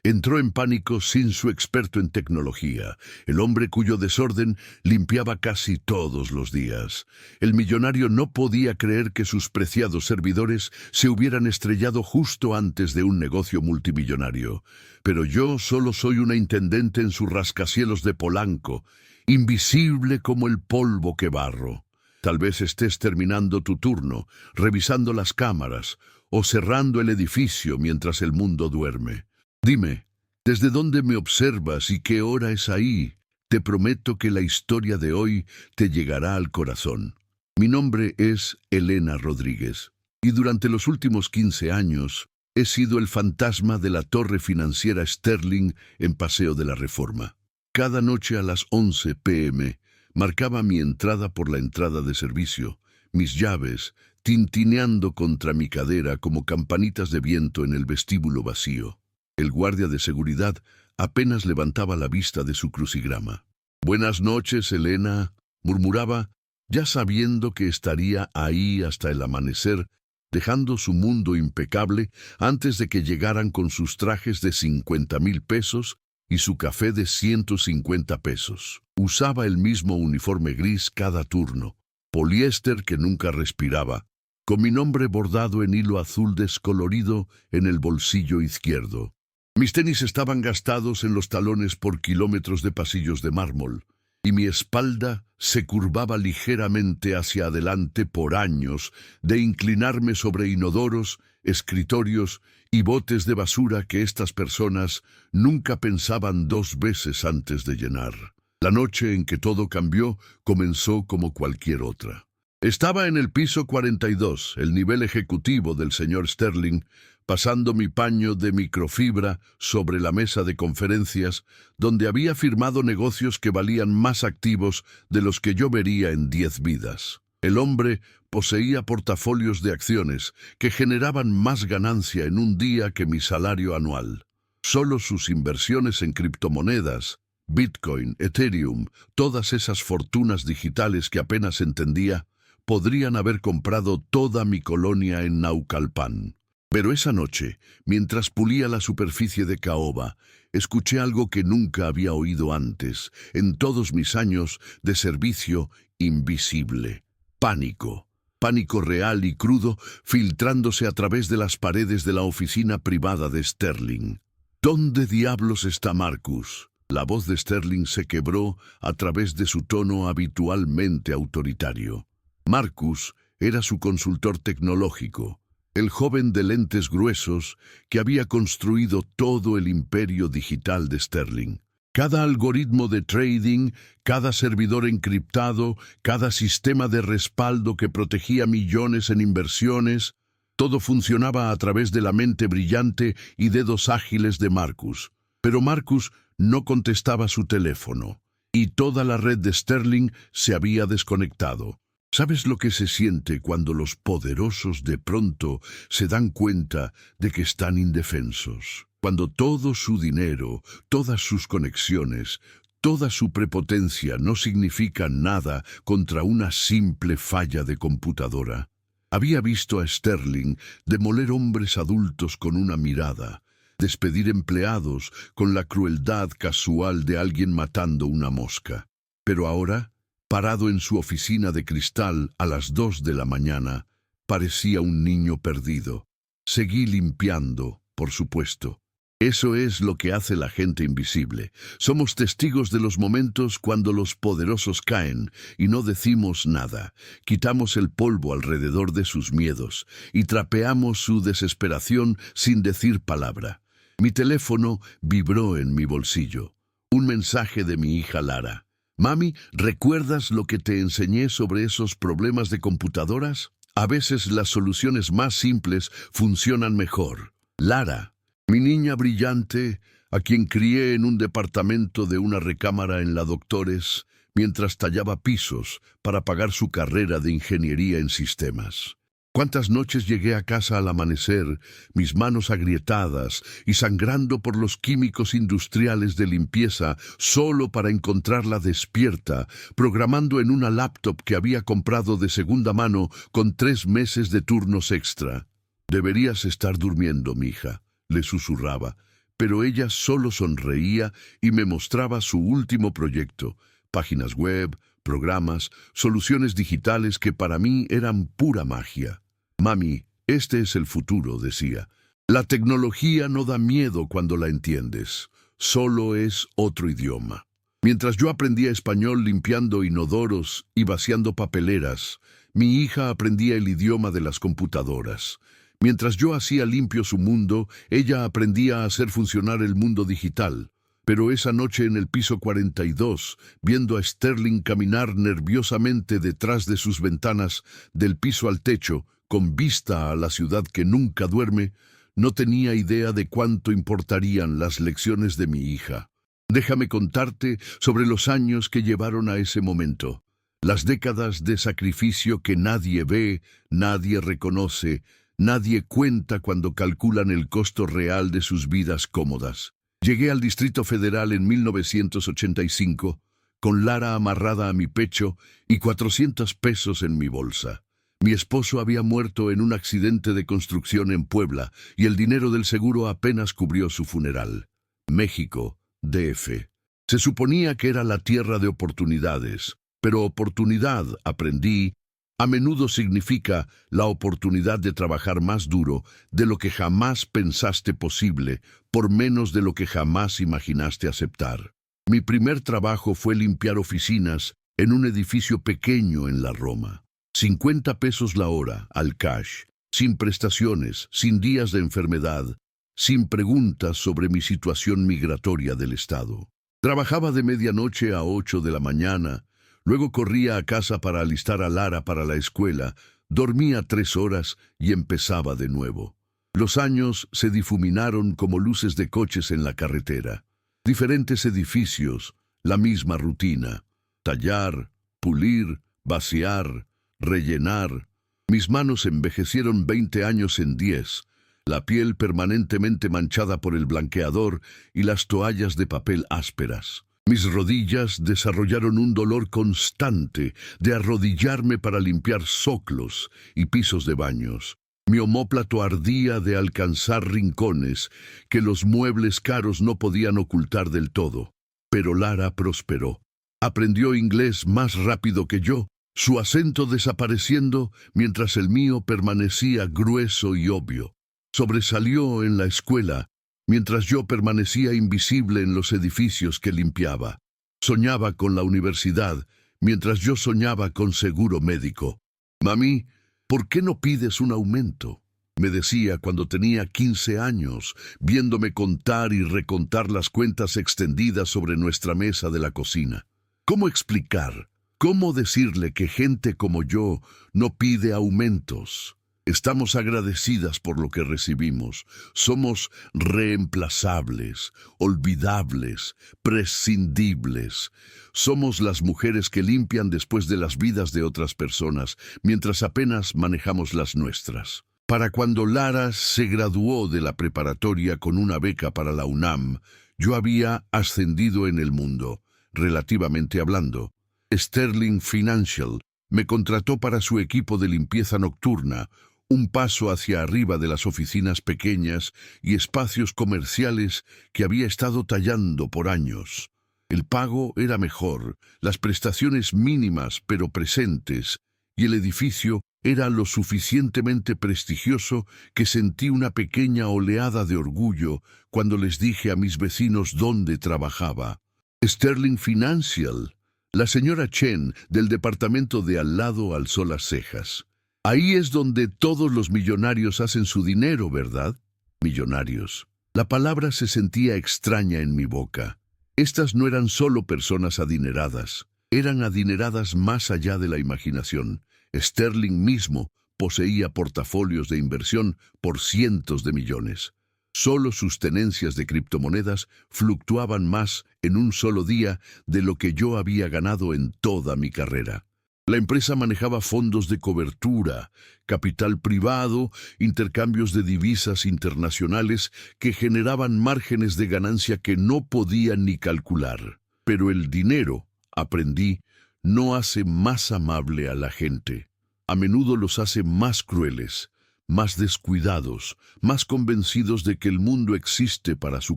Entró en pánico sin su experto en tecnología, el hombre cuyo desorden limpiaba casi todos los días. El millonario no podía creer que sus preciados servidores se hubieran estrellado justo antes de un negocio multimillonario. Pero yo solo soy una intendente en sus rascacielos de Polanco, invisible como el polvo que barro. Tal vez estés terminando tu turno, revisando las cámaras o cerrando el edificio mientras el mundo duerme. Dime, ¿desde dónde me observas y qué hora es ahí? Te prometo que la historia de hoy te llegará al corazón. Mi nombre es Elena Rodríguez y durante los últimos 15 años he sido el fantasma de la torre financiera Sterling en Paseo de la Reforma. Cada noche a las 11 p.m. marcaba mi entrada por la entrada de servicio, mis llaves tintineando contra mi cadera como campanitas de viento en el vestíbulo vacío. El guardia de seguridad apenas levantaba la vista de su crucigrama. «Buenas noches, Elena», murmuraba, ya sabiendo que estaría ahí hasta el amanecer, dejando su mundo impecable antes de que llegaran con sus trajes de 50,000 pesos y su café de 150 pesos. Usaba el mismo uniforme gris cada turno, poliéster que nunca respiraba, con mi nombre bordado en hilo azul descolorido en el bolsillo izquierdo. Mis tenis estaban gastados en los talones por kilómetros de pasillos de mármol, y mi espalda se curvaba ligeramente hacia adelante por años de inclinarme sobre inodoros, escritorios y botes de basura que estas personas nunca pensaban 2 veces antes de llenar. La noche en que todo cambió comenzó como cualquier otra. Estaba en el piso 42, el nivel ejecutivo del señor Sterling, pasando mi paño de microfibra sobre la mesa de conferencias, donde había firmado negocios que valían más activos de los que yo vería en 10 vidas. El hombre poseía portafolios de acciones que generaban más ganancia en un día que mi salario anual. Solo sus inversiones en criptomonedas, Bitcoin, Ethereum, todas esas fortunas digitales que apenas entendía, podrían haber comprado toda mi colonia en Naucalpan. Pero esa noche, mientras pulía la superficie de caoba, escuché algo que nunca había oído antes, en todos mis años de servicio invisible. Pánico. Pánico real y crudo, filtrándose a través de las paredes de la oficina privada de Sterling. ¿Dónde diablos está Marcus? La voz de Sterling se quebró a través de su tono habitualmente autoritario. Marcus era su consultor tecnológico, el joven de lentes gruesos que había construido todo el imperio digital de Sterling. Cada algoritmo de trading, cada servidor encriptado, cada sistema de respaldo que protegía millones en inversiones, todo funcionaba a través de la mente brillante y dedos ágiles de Marcus. Pero Marcus no contestaba su teléfono, y toda la red de Sterling se había desconectado. ¿Sabes lo que se siente cuando los poderosos de pronto se dan cuenta de que están indefensos? Cuando todo su dinero, todas sus conexiones, toda su prepotencia no significan nada contra una simple falla de computadora. Había visto a Sterling demoler hombres adultos con una mirada, despedir empleados con la crueldad casual de alguien matando una mosca. Pero ahora, parado en su oficina de cristal a las 2 de la mañana, parecía un niño perdido. Seguí limpiando, por supuesto. Eso es lo que hace la gente invisible. Somos testigos de los momentos cuando los poderosos caen y no decimos nada. Quitamos el polvo alrededor de sus miedos y trapeamos su desesperación sin decir palabra. Mi teléfono vibró en mi bolsillo. Un mensaje de mi hija Lara. «Mami, ¿recuerdas lo que te enseñé sobre esos problemas de computadoras? A veces las soluciones más simples funcionan mejor». Lara, mi niña brillante, a quien crié en un departamento de una recámara en la Doctores, mientras tallaba pisos para pagar su carrera de ingeniería en sistemas. ¿Cuántas noches llegué a casa al amanecer, mis manos agrietadas y sangrando por los químicos industriales de limpieza, solo para encontrarla despierta, programando en una laptop que había comprado de segunda mano con 3 meses de turnos extra? «Deberías estar durmiendo, mija», le susurraba, pero ella solo sonreía y me mostraba su último proyecto, páginas web, programas, soluciones digitales que para mí eran pura magia. Mami, este es el futuro, decía. La tecnología no da miedo cuando la entiendes, solo es otro idioma. Mientras yo aprendía español limpiando inodoros y vaciando papeleras, mi hija aprendía el idioma de las computadoras. Mientras yo hacía limpio su mundo, ella aprendía a hacer funcionar el mundo digital. Pero esa noche en el piso 42, viendo a Sterling caminar nerviosamente detrás de sus ventanas, del piso al techo, con vista a la ciudad que nunca duerme, no tenía idea de cuánto importarían las lecciones de mi hija. Déjame contarte sobre los años que llevaron a ese momento. Las décadas de sacrificio que nadie ve, nadie reconoce, nadie cuenta cuando calculan el costo real de sus vidas cómodas. Llegué al Distrito Federal en 1985, con Lara amarrada a mi pecho y 400 pesos en mi bolsa. Mi esposo había muerto en un accidente de construcción en Puebla y el dinero del seguro apenas cubrió su funeral. México, DF. Se suponía que era la tierra de oportunidades, pero oportunidad, aprendí, a menudo significa la oportunidad de trabajar más duro de lo que jamás pensaste posible, por menos de lo que jamás imaginaste aceptar. Mi primer trabajo fue limpiar oficinas en un edificio pequeño en la Roma. 50 pesos la hora, al cash, sin prestaciones, sin días de enfermedad, sin preguntas sobre mi situación migratoria del Estado. Trabajaba de medianoche a 8 de la mañana, luego corría a casa para alistar a Lara para la escuela, dormía 3 horas y empezaba de nuevo. Los años se difuminaron como luces de coches en la carretera. Diferentes edificios, la misma rutina. Tallar, pulir, vaciar, rellenar. Mis manos envejecieron 20 años en 10, la piel permanentemente manchada por el blanqueador y las toallas de papel ásperas. Mis rodillas desarrollaron un dolor constante de arrodillarme para limpiar zoclos y pisos de baños. Mi omóplato ardía de alcanzar rincones que los muebles caros no podían ocultar del todo. Pero Lara prosperó. Aprendió inglés más rápido que yo, su acento desapareciendo mientras el mío permanecía grueso y obvio. Sobresalió en la escuela, mientras yo permanecía invisible en los edificios que limpiaba. Soñaba con la universidad, mientras yo soñaba con seguro médico. «Mami, ¿por qué no pides un aumento?», me decía cuando tenía 15 años, viéndome contar y recontar las cuentas extendidas sobre nuestra mesa de la cocina. ¿Cómo explicar? ¿Cómo decirle que gente como yo no pide aumentos? Estamos agradecidas por lo que recibimos. Somos reemplazables, olvidables, prescindibles. Somos las mujeres que limpian después de las vidas de otras personas, mientras apenas manejamos las nuestras. Para cuando Lara se graduó de la preparatoria con una beca para la UNAM, yo había ascendido en el mundo, relativamente hablando. Sterling Financial me contrató para su equipo de limpieza nocturna, un paso hacia arriba de las oficinas pequeñas y espacios comerciales que había estado tallando por años. El pago era mejor, las prestaciones mínimas pero presentes, y el edificio era lo suficientemente prestigioso que sentí una pequeña oleada de orgullo cuando les dije a mis vecinos dónde trabajaba. Sterling Financial. La señora Chen, del departamento de al lado, alzó las cejas. Ahí es donde todos los millonarios hacen su dinero, ¿verdad? Millonarios. La palabra se sentía extraña en mi boca. Estas no eran solo personas adineradas, eran adineradas más allá de la imaginación. Sterling mismo poseía portafolios de inversión por cientos de millones. Solo sus tenencias de criptomonedas fluctuaban más en un solo día de lo que yo había ganado en toda mi carrera. La empresa manejaba fondos de cobertura, capital privado, intercambios de divisas internacionales que generaban márgenes de ganancia que no podía ni calcular. Pero el dinero, aprendí, no hace más amable a la gente. A menudo los hace más crueles. más descuidados, más convencidos de que el mundo existe para su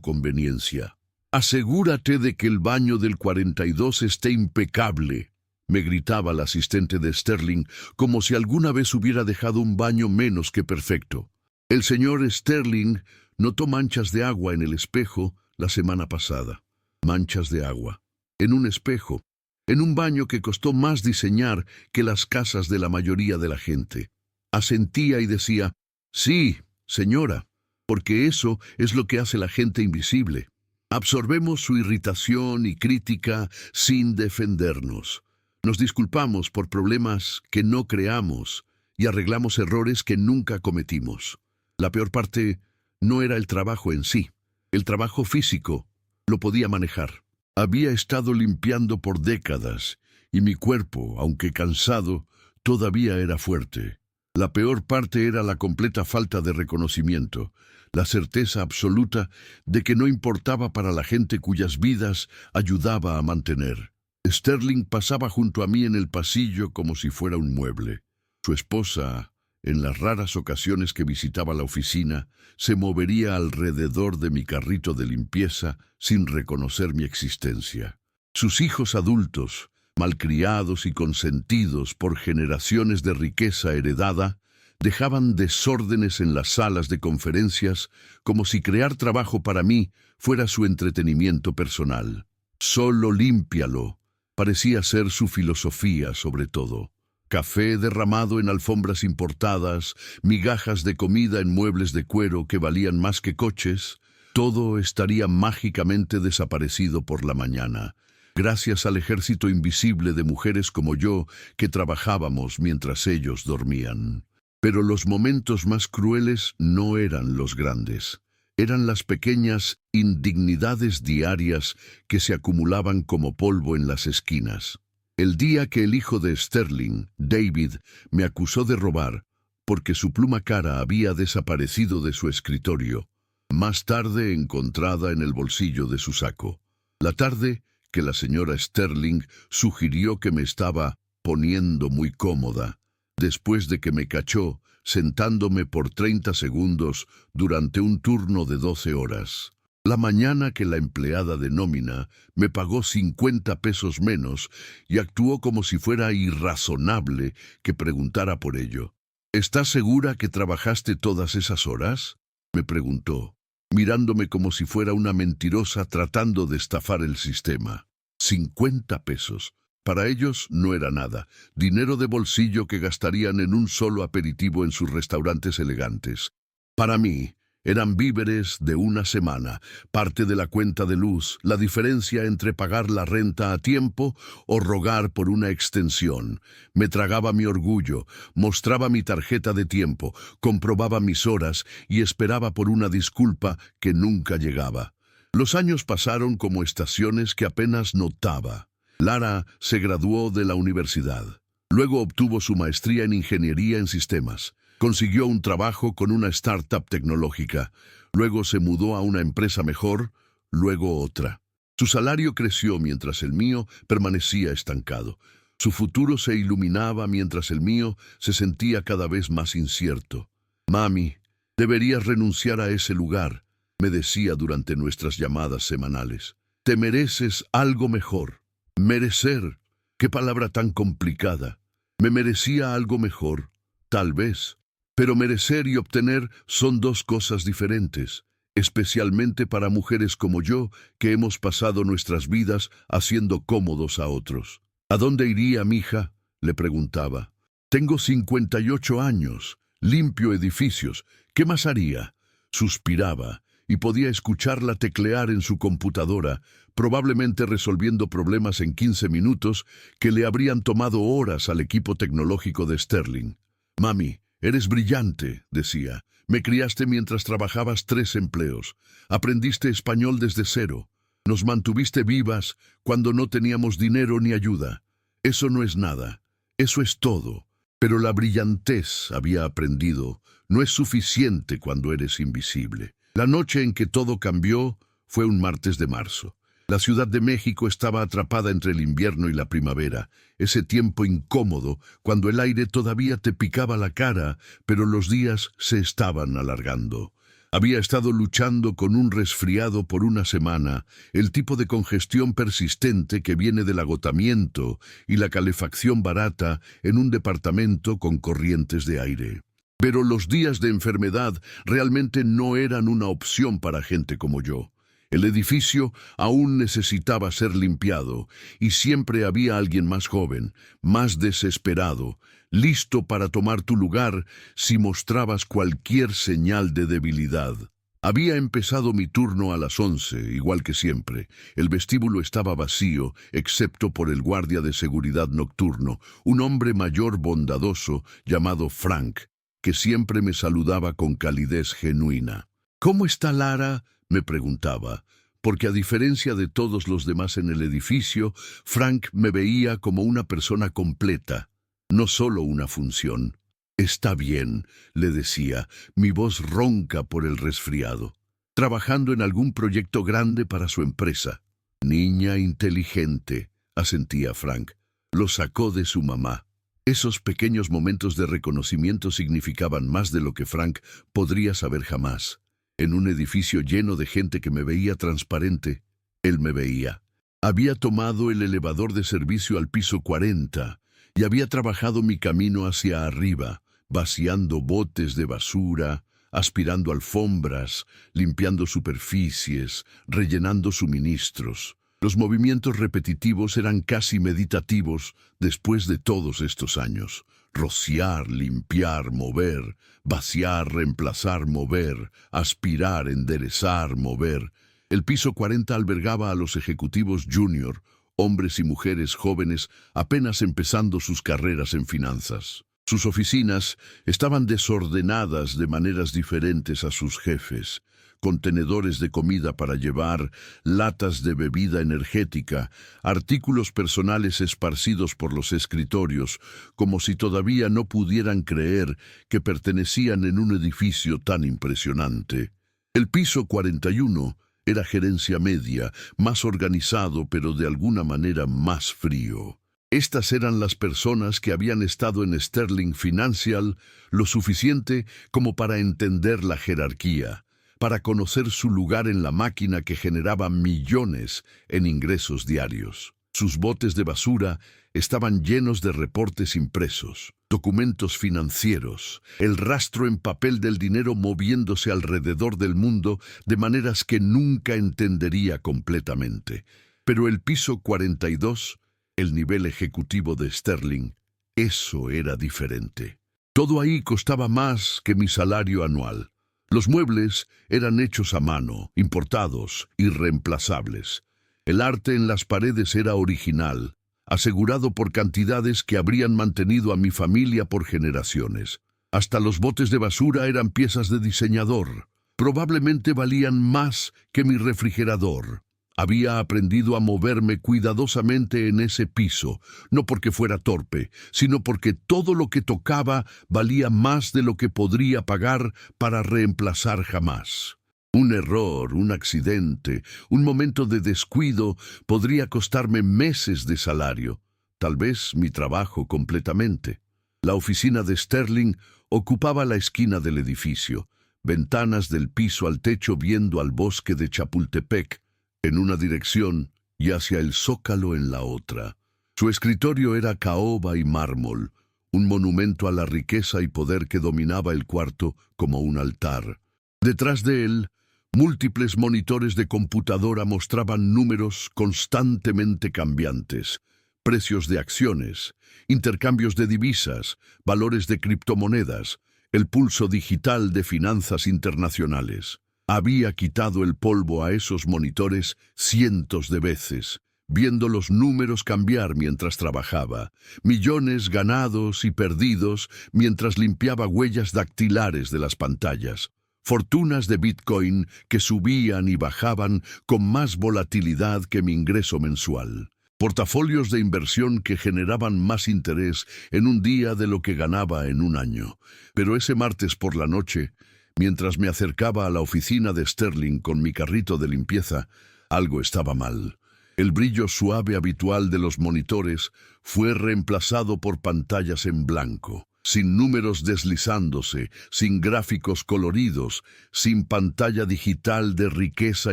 conveniencia. «Asegúrate de que el baño del 42 esté impecable», me gritaba la asistente de Sterling, como si alguna vez hubiera dejado un baño menos que perfecto. El señor Sterling notó manchas de agua en el espejo la semana pasada. Manchas de agua. En un espejo. En un baño que costó más diseñar que las casas de la mayoría de la gente. Asentía y decía, «Sí, señora, porque eso es lo que hace la gente invisible». Absorbemos su irritación y crítica sin defendernos. Nos disculpamos por problemas que no creamos y arreglamos errores que nunca cometimos. La peor parte no era el trabajo en sí. El trabajo físico lo podía manejar. Había estado limpiando por décadas y mi cuerpo, aunque cansado, todavía era fuerte. La peor parte era la completa falta de reconocimiento, la certeza absoluta de que no importaba para la gente cuyas vidas ayudaba a mantener. Sterling pasaba junto a mí en el pasillo como si fuera un mueble. Su esposa, en las raras ocasiones que visitaba la oficina, se movería alrededor de mi carrito de limpieza sin reconocer mi existencia. Sus hijos adultos, malcriados y consentidos por generaciones de riqueza heredada, dejaban desórdenes en las salas de conferencias como si crear trabajo para mí fuera su entretenimiento personal. «Solo límpialo», parecía ser su filosofía sobre todo. Café derramado en alfombras importadas, migajas de comida en muebles de cuero que valían más que coches, todo estaría mágicamente desaparecido por la mañana, gracias al ejército invisible de mujeres como yo que trabajábamos mientras ellos dormían. Pero los momentos más crueles no eran los grandes. Eran las pequeñas indignidades diarias que se acumulaban como polvo en las esquinas. El día que el hijo de Sterling, David, me acusó de robar, porque su pluma cara había desaparecido de su escritorio, más tarde encontrada en el bolsillo de su saco. La tarde que la señora Sterling sugirió que me estaba poniendo muy cómoda, después de que me cachó sentándome por 30 segundos durante un turno de 12 horas. La mañana que la empleada de nómina me pagó 50 pesos menos y actuó como si fuera irrazonable que preguntara por ello. «¿Estás segura que trabajaste todas esas horas?», me preguntó, mirándome como si fuera una mentirosa tratando de estafar el sistema. 50 pesos. Para ellos no era nada, dinero de bolsillo que gastarían en un solo aperitivo en sus restaurantes elegantes. Para mí, eran víveres de una semana, parte de la cuenta de luz, la diferencia entre pagar la renta a tiempo o rogar por una extensión. Me tragaba mi orgullo, mostraba mi tarjeta de tiempo, comprobaba mis horas y esperaba por una disculpa que nunca llegaba. Los años pasaron como estaciones que apenas notaba. Lara se graduó de la universidad. Luego obtuvo su maestría en ingeniería en sistemas. Consiguió un trabajo con una startup tecnológica. Luego se mudó a una empresa mejor, luego otra. Su salario creció mientras el mío permanecía estancado. Su futuro se iluminaba mientras el mío se sentía cada vez más incierto. «Mami, deberías renunciar a ese lugar», me decía durante nuestras llamadas semanales. «Te mereces algo mejor». Merecer, qué palabra tan complicada. Me merecía algo mejor, tal vez. Pero merecer y obtener son dos cosas diferentes, especialmente para mujeres como yo que hemos pasado nuestras vidas haciendo cómodos a otros. «¿A dónde iría, mija?», le preguntaba. «Tengo 58 años, limpio edificios. ¿Qué más haría?». Suspiraba y podía escucharla teclear en su computadora, probablemente resolviendo problemas en 15 minutos que le habrían tomado horas al equipo tecnológico de Sterling. «Mami, eres brillante», decía. «Me criaste mientras trabajabas 3 empleos. Aprendiste español desde cero. Nos mantuviste vivas cuando no teníamos dinero ni ayuda. Eso no es nada. Eso es todo. Pero la brillantez, había aprendido, no es suficiente cuando eres invisible». La noche en que todo cambió fue un martes de marzo. La Ciudad de México estaba atrapada entre el invierno y la primavera, ese tiempo incómodo cuando el aire todavía te picaba la cara, pero los días se estaban alargando. Había estado luchando con un resfriado por una semana, el tipo de congestión persistente que viene del agotamiento y la calefacción barata en un departamento con corrientes de aire. Pero los días de enfermedad realmente no eran una opción para gente como yo. El edificio aún necesitaba ser limpiado y siempre había alguien más joven, más desesperado, listo para tomar tu lugar si mostrabas cualquier señal de debilidad. Había empezado mi turno a las 11, igual que siempre. El vestíbulo estaba vacío, excepto por el guardia de seguridad nocturno, un hombre mayor bondadoso llamado Frank, que siempre me saludaba con calidez genuina. «¿Cómo está Lara?», me preguntaba, porque a diferencia de todos los demás en el edificio, Frank me veía como una persona completa, no solo una función. «Está bien», le decía, mi voz ronca por el resfriado. «Trabajando en algún proyecto grande para su empresa». «Niña inteligente», asentía Frank. Lo sacó de su mamá. Esos pequeños momentos de reconocimiento significaban más de lo que Frank podría saber jamás. En un edificio lleno de gente que me veía transparente, él me veía. Había tomado el elevador de servicio al piso 40 y había trabajado mi camino hacia arriba, vaciando botes de basura, aspirando alfombras, limpiando superficies, rellenando suministros. Los movimientos repetitivos eran casi meditativos después de todos estos años. Rociar, limpiar, mover, vaciar, reemplazar, mover, aspirar, enderezar, mover. El piso 40 albergaba a los ejecutivos junior, hombres y mujeres jóvenes apenas empezando sus carreras en finanzas. Sus oficinas estaban desordenadas de maneras diferentes a sus jefes. Contenedores de comida para llevar, latas de bebida energética, artículos personales esparcidos por los escritorios, como si todavía no pudieran creer que pertenecían en un edificio tan impresionante. El piso 41 era gerencia media, más organizado pero de alguna manera más frío. Estas eran las personas que habían estado en Sterling Financial lo suficiente como para entender la jerarquía, para conocer su lugar en la máquina que generaba millones en ingresos diarios. Sus botes de basura estaban llenos de reportes impresos, documentos financieros, el rastro en papel del dinero moviéndose alrededor del mundo de maneras que nunca entendería completamente. Pero el piso 42, el nivel ejecutivo de Sterling, eso era diferente. Todo ahí costaba más que mi salario anual. Los muebles eran hechos a mano, importados, irreemplazables. El arte en las paredes era original, asegurado por cantidades que habrían mantenido a mi familia por generaciones. Hasta los botes de basura eran piezas de diseñador. Probablemente valían más que mi refrigerador. Había aprendido a moverme cuidadosamente en ese piso, no porque fuera torpe, sino porque todo lo que tocaba valía más de lo que podría pagar para reemplazar jamás. Un error, un accidente, un momento de descuido podría costarme meses de salario, tal vez mi trabajo completamente. La oficina de Sterling ocupaba la esquina del edificio, ventanas del piso al techo viendo al bosque de Chapultepec, en una dirección y hacia el Zócalo en la otra. Su escritorio era caoba y mármol, un monumento a la riqueza y poder que dominaba el cuarto como un altar. Detrás de él, múltiples monitores de computadora mostraban números constantemente cambiantes, precios de acciones, intercambios de divisas, valores de criptomonedas, el pulso digital de finanzas internacionales. Había quitado el polvo a esos monitores cientos de veces, viendo los números cambiar mientras trabajaba, millones ganados y perdidos mientras limpiaba huellas dactilares de las pantallas, fortunas de Bitcoin que subían y bajaban con más volatilidad que mi ingreso mensual, portafolios de inversión que generaban más interés en un día de lo que ganaba en un año. Pero ese martes por la noche, mientras me acercaba a la oficina de Sterling con mi carrito de limpieza, algo estaba mal. El brillo suave habitual de los monitores fue reemplazado por pantallas en blanco, sin números deslizándose, sin gráficos coloridos, sin pantalla digital de riqueza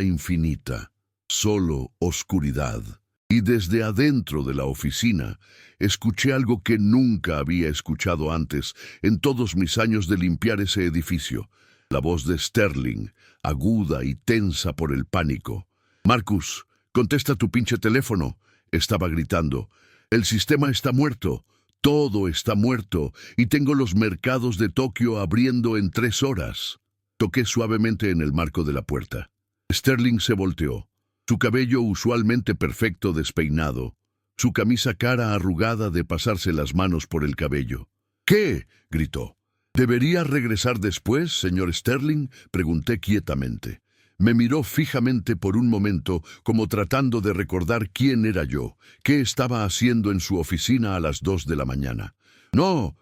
infinita. Solo oscuridad. Y desde adentro de la oficina, escuché algo que nunca había escuchado antes en todos mis años de limpiar ese edificio. La voz de Sterling, aguda y tensa por el pánico. «Marcus, contesta tu pinche teléfono», estaba gritando. «El sistema está muerto, todo está muerto, y tengo los mercados de Tokio abriendo en 3 horas». Toqué suavemente en el marco de la puerta. Sterling se volteó. Su cabello usualmente perfecto despeinado, su camisa cara arrugada de pasarse las manos por el cabello. «¿Qué?», gritó. «¿Debería regresar después, señor Sterling?», pregunté quietamente. Me miró fijamente por un momento, como tratando de recordar quién era yo, qué estaba haciendo en su oficina a las 2 de la mañana. «No,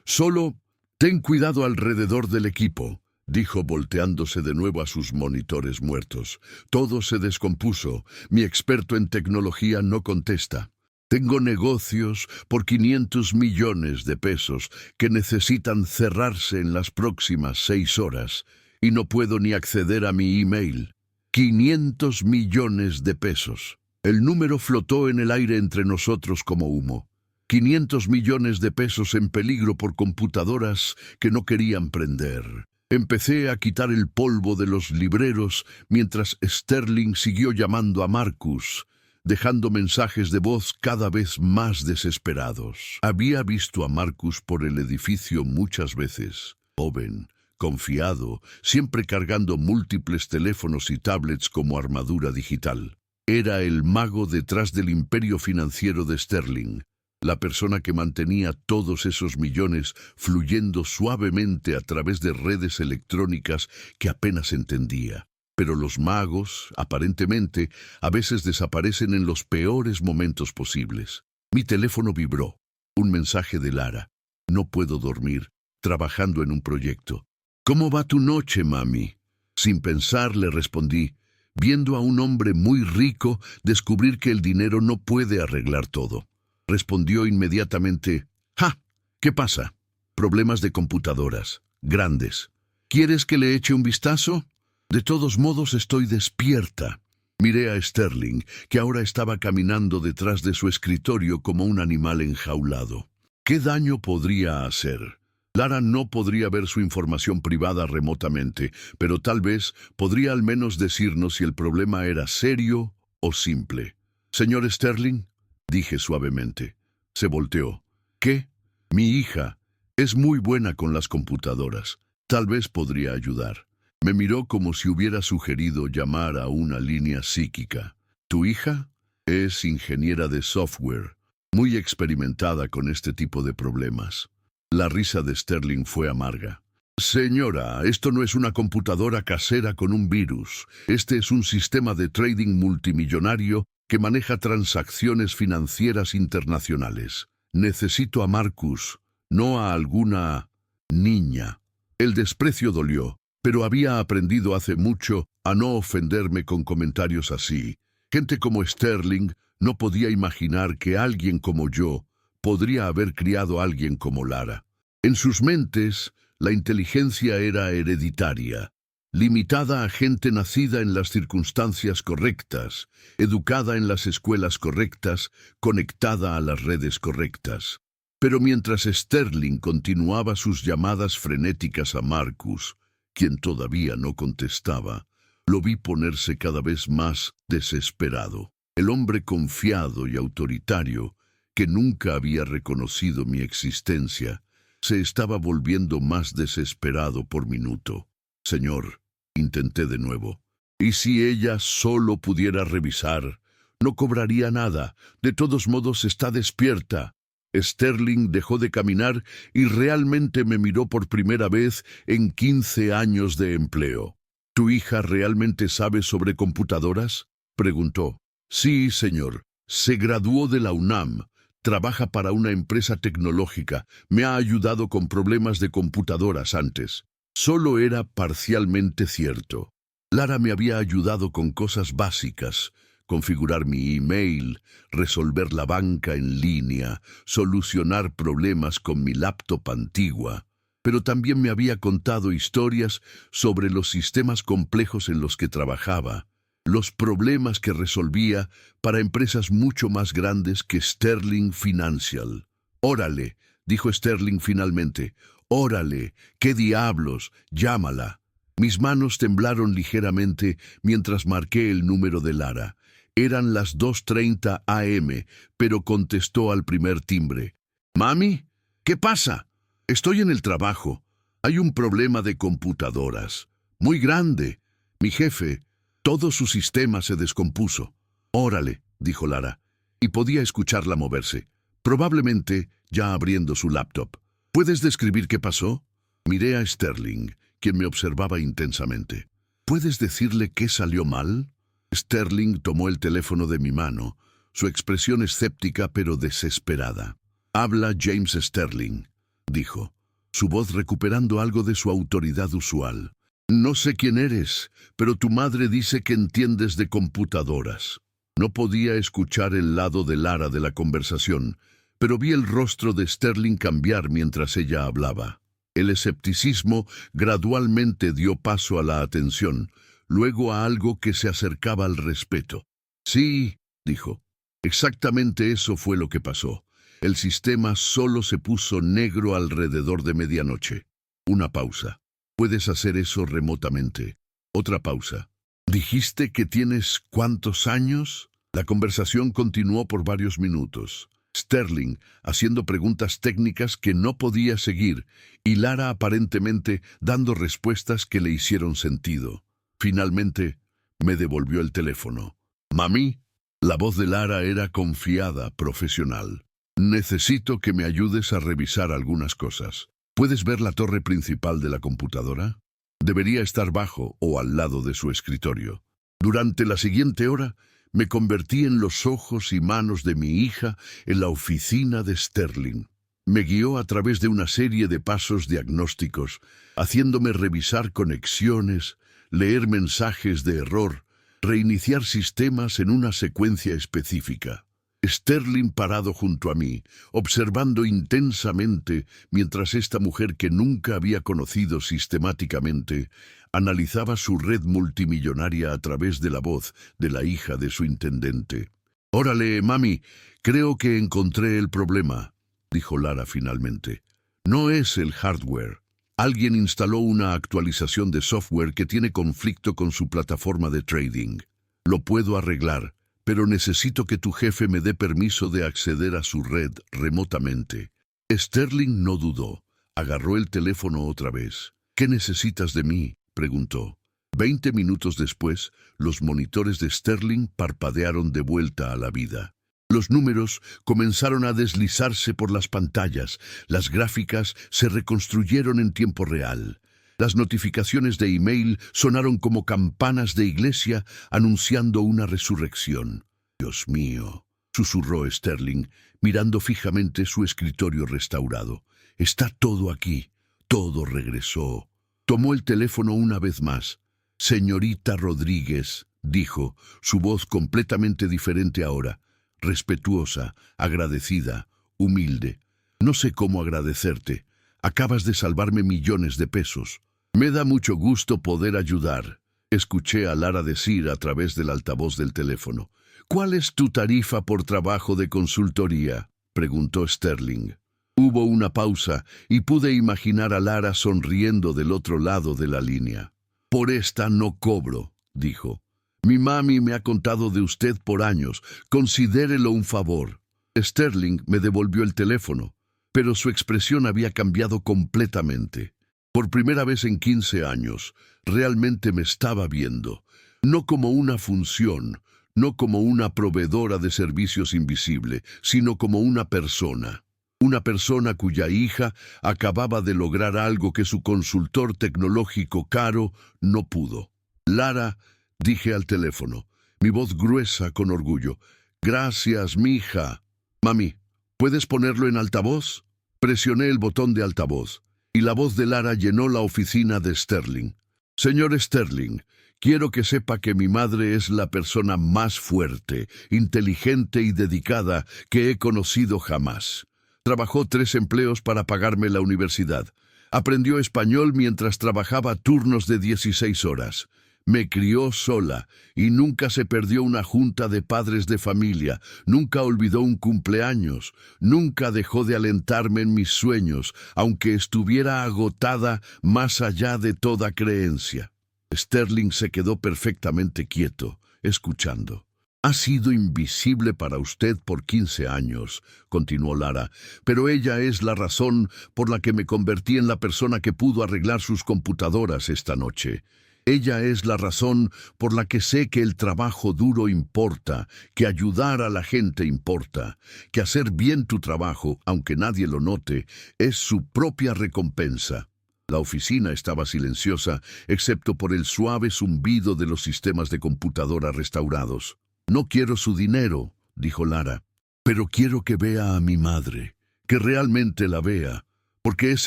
solo ten cuidado alrededor del equipo», dijo volteándose de nuevo a sus monitores muertos. «Todo se descompuso. Mi experto en tecnología no contesta. Tengo negocios por 500 millones de pesos que necesitan cerrarse en las próximas 6 horas y no puedo ni acceder a mi email. 500 millones de pesos. El número flotó en el aire entre nosotros como humo. 500 millones de pesos en peligro por computadoras que no querían prender. Empecé a quitar el polvo de los libreros mientras Sterling siguió llamando a Marcus, dejando mensajes de voz cada vez más desesperados. Había visto a Marcus por el edificio muchas veces. Joven, confiado, siempre cargando múltiples teléfonos y tablets como armadura digital. Era el mago detrás del imperio financiero de Sterling. La persona que mantenía todos esos millones fluyendo suavemente a través de redes electrónicas que apenas entendía. Pero los magos, aparentemente, a veces desaparecen en los peores momentos posibles. Mi teléfono vibró. Un mensaje de Lara. «No puedo dormir, trabajando en un proyecto». «¿Cómo va tu noche, mami?». Sin pensar le respondí, viendo a un hombre muy rico descubrir que el dinero no puede arreglar todo. Respondió inmediatamente, «¡Ja! ¿Qué pasa?». «Problemas de computadoras, grandes. ¿Quieres que le eche un vistazo?». «De todos modos estoy despierta». Miré a Sterling, que ahora estaba caminando detrás de su escritorio como un animal enjaulado. ¿Qué daño podría hacer? Lara no podría ver su información privada remotamente, pero tal vez podría al menos decirnos si el problema era serio o simple. «Señor Sterling», dije suavemente. Se volteó. «¿Qué?». «Mi hija es muy buena con las computadoras. Tal vez podría ayudar». Me miró como si hubiera sugerido llamar a una línea psíquica. «¿Tu hija?». «Es ingeniera de software, muy experimentada con este tipo de problemas». La risa de Sterling fue amarga. «Señora, esto no es una computadora casera con un virus. Este es un sistema de trading multimillonario que maneja transacciones financieras internacionales. Necesito a Marcus, no a alguna niña». El desprecio dolió, pero había aprendido hace mucho a no ofenderme con comentarios así. Gente como Sterling no podía imaginar que alguien como yo podría haber criado a alguien como Lara. En sus mentes, la inteligencia era hereditaria, limitada a gente nacida en las circunstancias correctas, educada en las escuelas correctas, conectada a las redes correctas. Pero mientras Sterling continuaba sus llamadas frenéticas a Marcus, quien todavía no contestaba, lo vi ponerse cada vez más desesperado. El hombre confiado y autoritario, que nunca había reconocido mi existencia, se estaba volviendo más desesperado por minuto. «Señor», intenté de nuevo, «¿y si ella solo pudiera revisar? No cobraría nada. De todos modos está despierta». Sterling dejó de caminar y realmente me miró por primera vez en 15 años de empleo. «¿Tu hija realmente sabe sobre computadoras?», preguntó. «Sí, señor. Se graduó de la UNAM. Trabaja para una empresa tecnológica. Me ha ayudado con problemas de computadoras antes». Solo era parcialmente cierto. Lara me había ayudado con cosas básicas, configurar mi email, resolver la banca en línea, solucionar problemas con mi laptop antigua. Pero también me había contado historias sobre los sistemas complejos en los que trabajaba, los problemas que resolvía para empresas mucho más grandes que Sterling Financial. «Órale», dijo Sterling finalmente. «Órale, ¿qué diablos? Llámala». Mis manos temblaron ligeramente mientras marqué el número de Lara. Eran las 2:30 a.m., pero contestó al primer timbre. «Mami, ¿qué pasa? Estoy en el trabajo. Hay un problema de computadoras. Muy grande. Mi jefe, todo su sistema se descompuso». «Órale», dijo Lara, y podía escucharla moverse, probablemente ya abriendo su laptop. «¿Puedes describir qué pasó?» Miré a Sterling, quien me observaba intensamente. «¿Puedes decirle qué salió mal?» Sterling tomó el teléfono de mi mano, su expresión escéptica pero desesperada. «Habla James Sterling», dijo, su voz recuperando algo de su autoridad usual. «No sé quién eres, pero tu madre dice que entiendes de computadoras». No podía escuchar el lado de Lara de la conversación, pero vi el rostro de Sterling cambiar mientras ella hablaba. El escepticismo gradualmente dio paso a la atención, luego a algo que se acercaba al respeto. «Sí», dijo, «exactamente eso fue lo que pasó. El sistema solo se puso negro alrededor de medianoche». Una pausa. «¿Puedes hacer eso remotamente?» Otra pausa. «¿Dijiste que tienes cuántos años?» La conversación continuó por varios minutos. Sterling haciendo preguntas técnicas que no podía seguir y Lara aparentemente dando respuestas que le hicieron sentido. Finalmente, me devolvió el teléfono. «Mami». La voz de Lara era confiada, profesional. «Necesito que me ayudes a revisar algunas cosas. ¿Puedes ver la torre principal de la computadora? Debería estar bajo o al lado de su escritorio». Durante la siguiente hora, me convertí en los ojos y manos de mi hija en la oficina de Sterling. Me guió a través de una serie de pasos diagnósticos, haciéndome revisar conexiones, leer mensajes de error, reiniciar sistemas en una secuencia específica. Sterling parado junto a mí, observando intensamente mientras esta mujer que nunca había conocido sistemáticamente analizaba su red multimillonaria a través de la voz de la hija de su intendente. «Órale, mami, creo que encontré el problema», dijo Lara finalmente. «No es el hardware. Alguien instaló una actualización de software que tiene conflicto con su plataforma de trading. Lo puedo arreglar, pero necesito que tu jefe me dé permiso de acceder a su red remotamente». Sterling no dudó. Agarró el teléfono otra vez. «¿Qué necesitas de mí?», preguntó. 20 minutos después, los monitores de Sterling parpadearon de vuelta a la vida. Los números comenzaron a deslizarse por las pantallas, las gráficas se reconstruyeron en tiempo real. Las notificaciones de email sonaron como campanas de iglesia anunciando una resurrección. «Dios mío», susurró Sterling, mirando fijamente su escritorio restaurado. «Está todo aquí, todo regresó». Tomó el teléfono una vez más. «Señorita Rodríguez», dijo, su voz completamente diferente ahora, respetuosa, agradecida, humilde. «No sé cómo agradecerte. Acabas de salvarme millones de pesos». «Me da mucho gusto poder ayudar», escuché a Lara decir a través del altavoz del teléfono. «¿Cuál es tu tarifa por trabajo de consultoría?», preguntó Sterling. Hubo una pausa y pude imaginar a Lara sonriendo del otro lado de la línea. «Por esta no cobro», dijo. «Mi mami me ha contado de usted por años. Considérelo un favor». Sterling me devolvió el teléfono, pero su expresión había cambiado completamente. Por primera vez en 15 años, realmente me estaba viendo, no como una función, no como una proveedora de servicios invisible, sino como una persona. Una persona cuya hija acababa de lograr algo que su consultor tecnológico caro no pudo. «Lara», dije al teléfono, mi voz gruesa con orgullo. «Gracias, mija». «Mami, ¿puedes ponerlo en altavoz?». Presioné el botón de altavoz, y la voz de Lara llenó la oficina de Sterling. «Señor Sterling, Quiero que sepa que mi madre es la persona más fuerte, inteligente y dedicada que he conocido jamás. Trabajó 3 empleos para pagarme la universidad. Aprendió español mientras trabajaba turnos de 16 horas. Me crió sola y nunca se perdió una junta de padres de familia, nunca olvidó un cumpleaños, nunca dejó de alentarme en mis sueños, aunque estuviera agotada más allá de toda creencia. Sterling se quedó perfectamente quieto, escuchando. Ha sido invisible para usted por 15 años, continuó Lara, pero ella es la razón por la que me convertí en la persona que pudo arreglar sus computadoras esta noche. Ella es la razón por la que sé que el trabajo duro importa, que ayudar a la gente importa, que hacer bien tu trabajo, aunque nadie lo note, es su propia recompensa. La oficina estaba silenciosa, excepto por el suave zumbido de los sistemas de computadora restaurados. No quiero su dinero, dijo Lara, pero quiero que vea a mi madre, que realmente la vea, porque es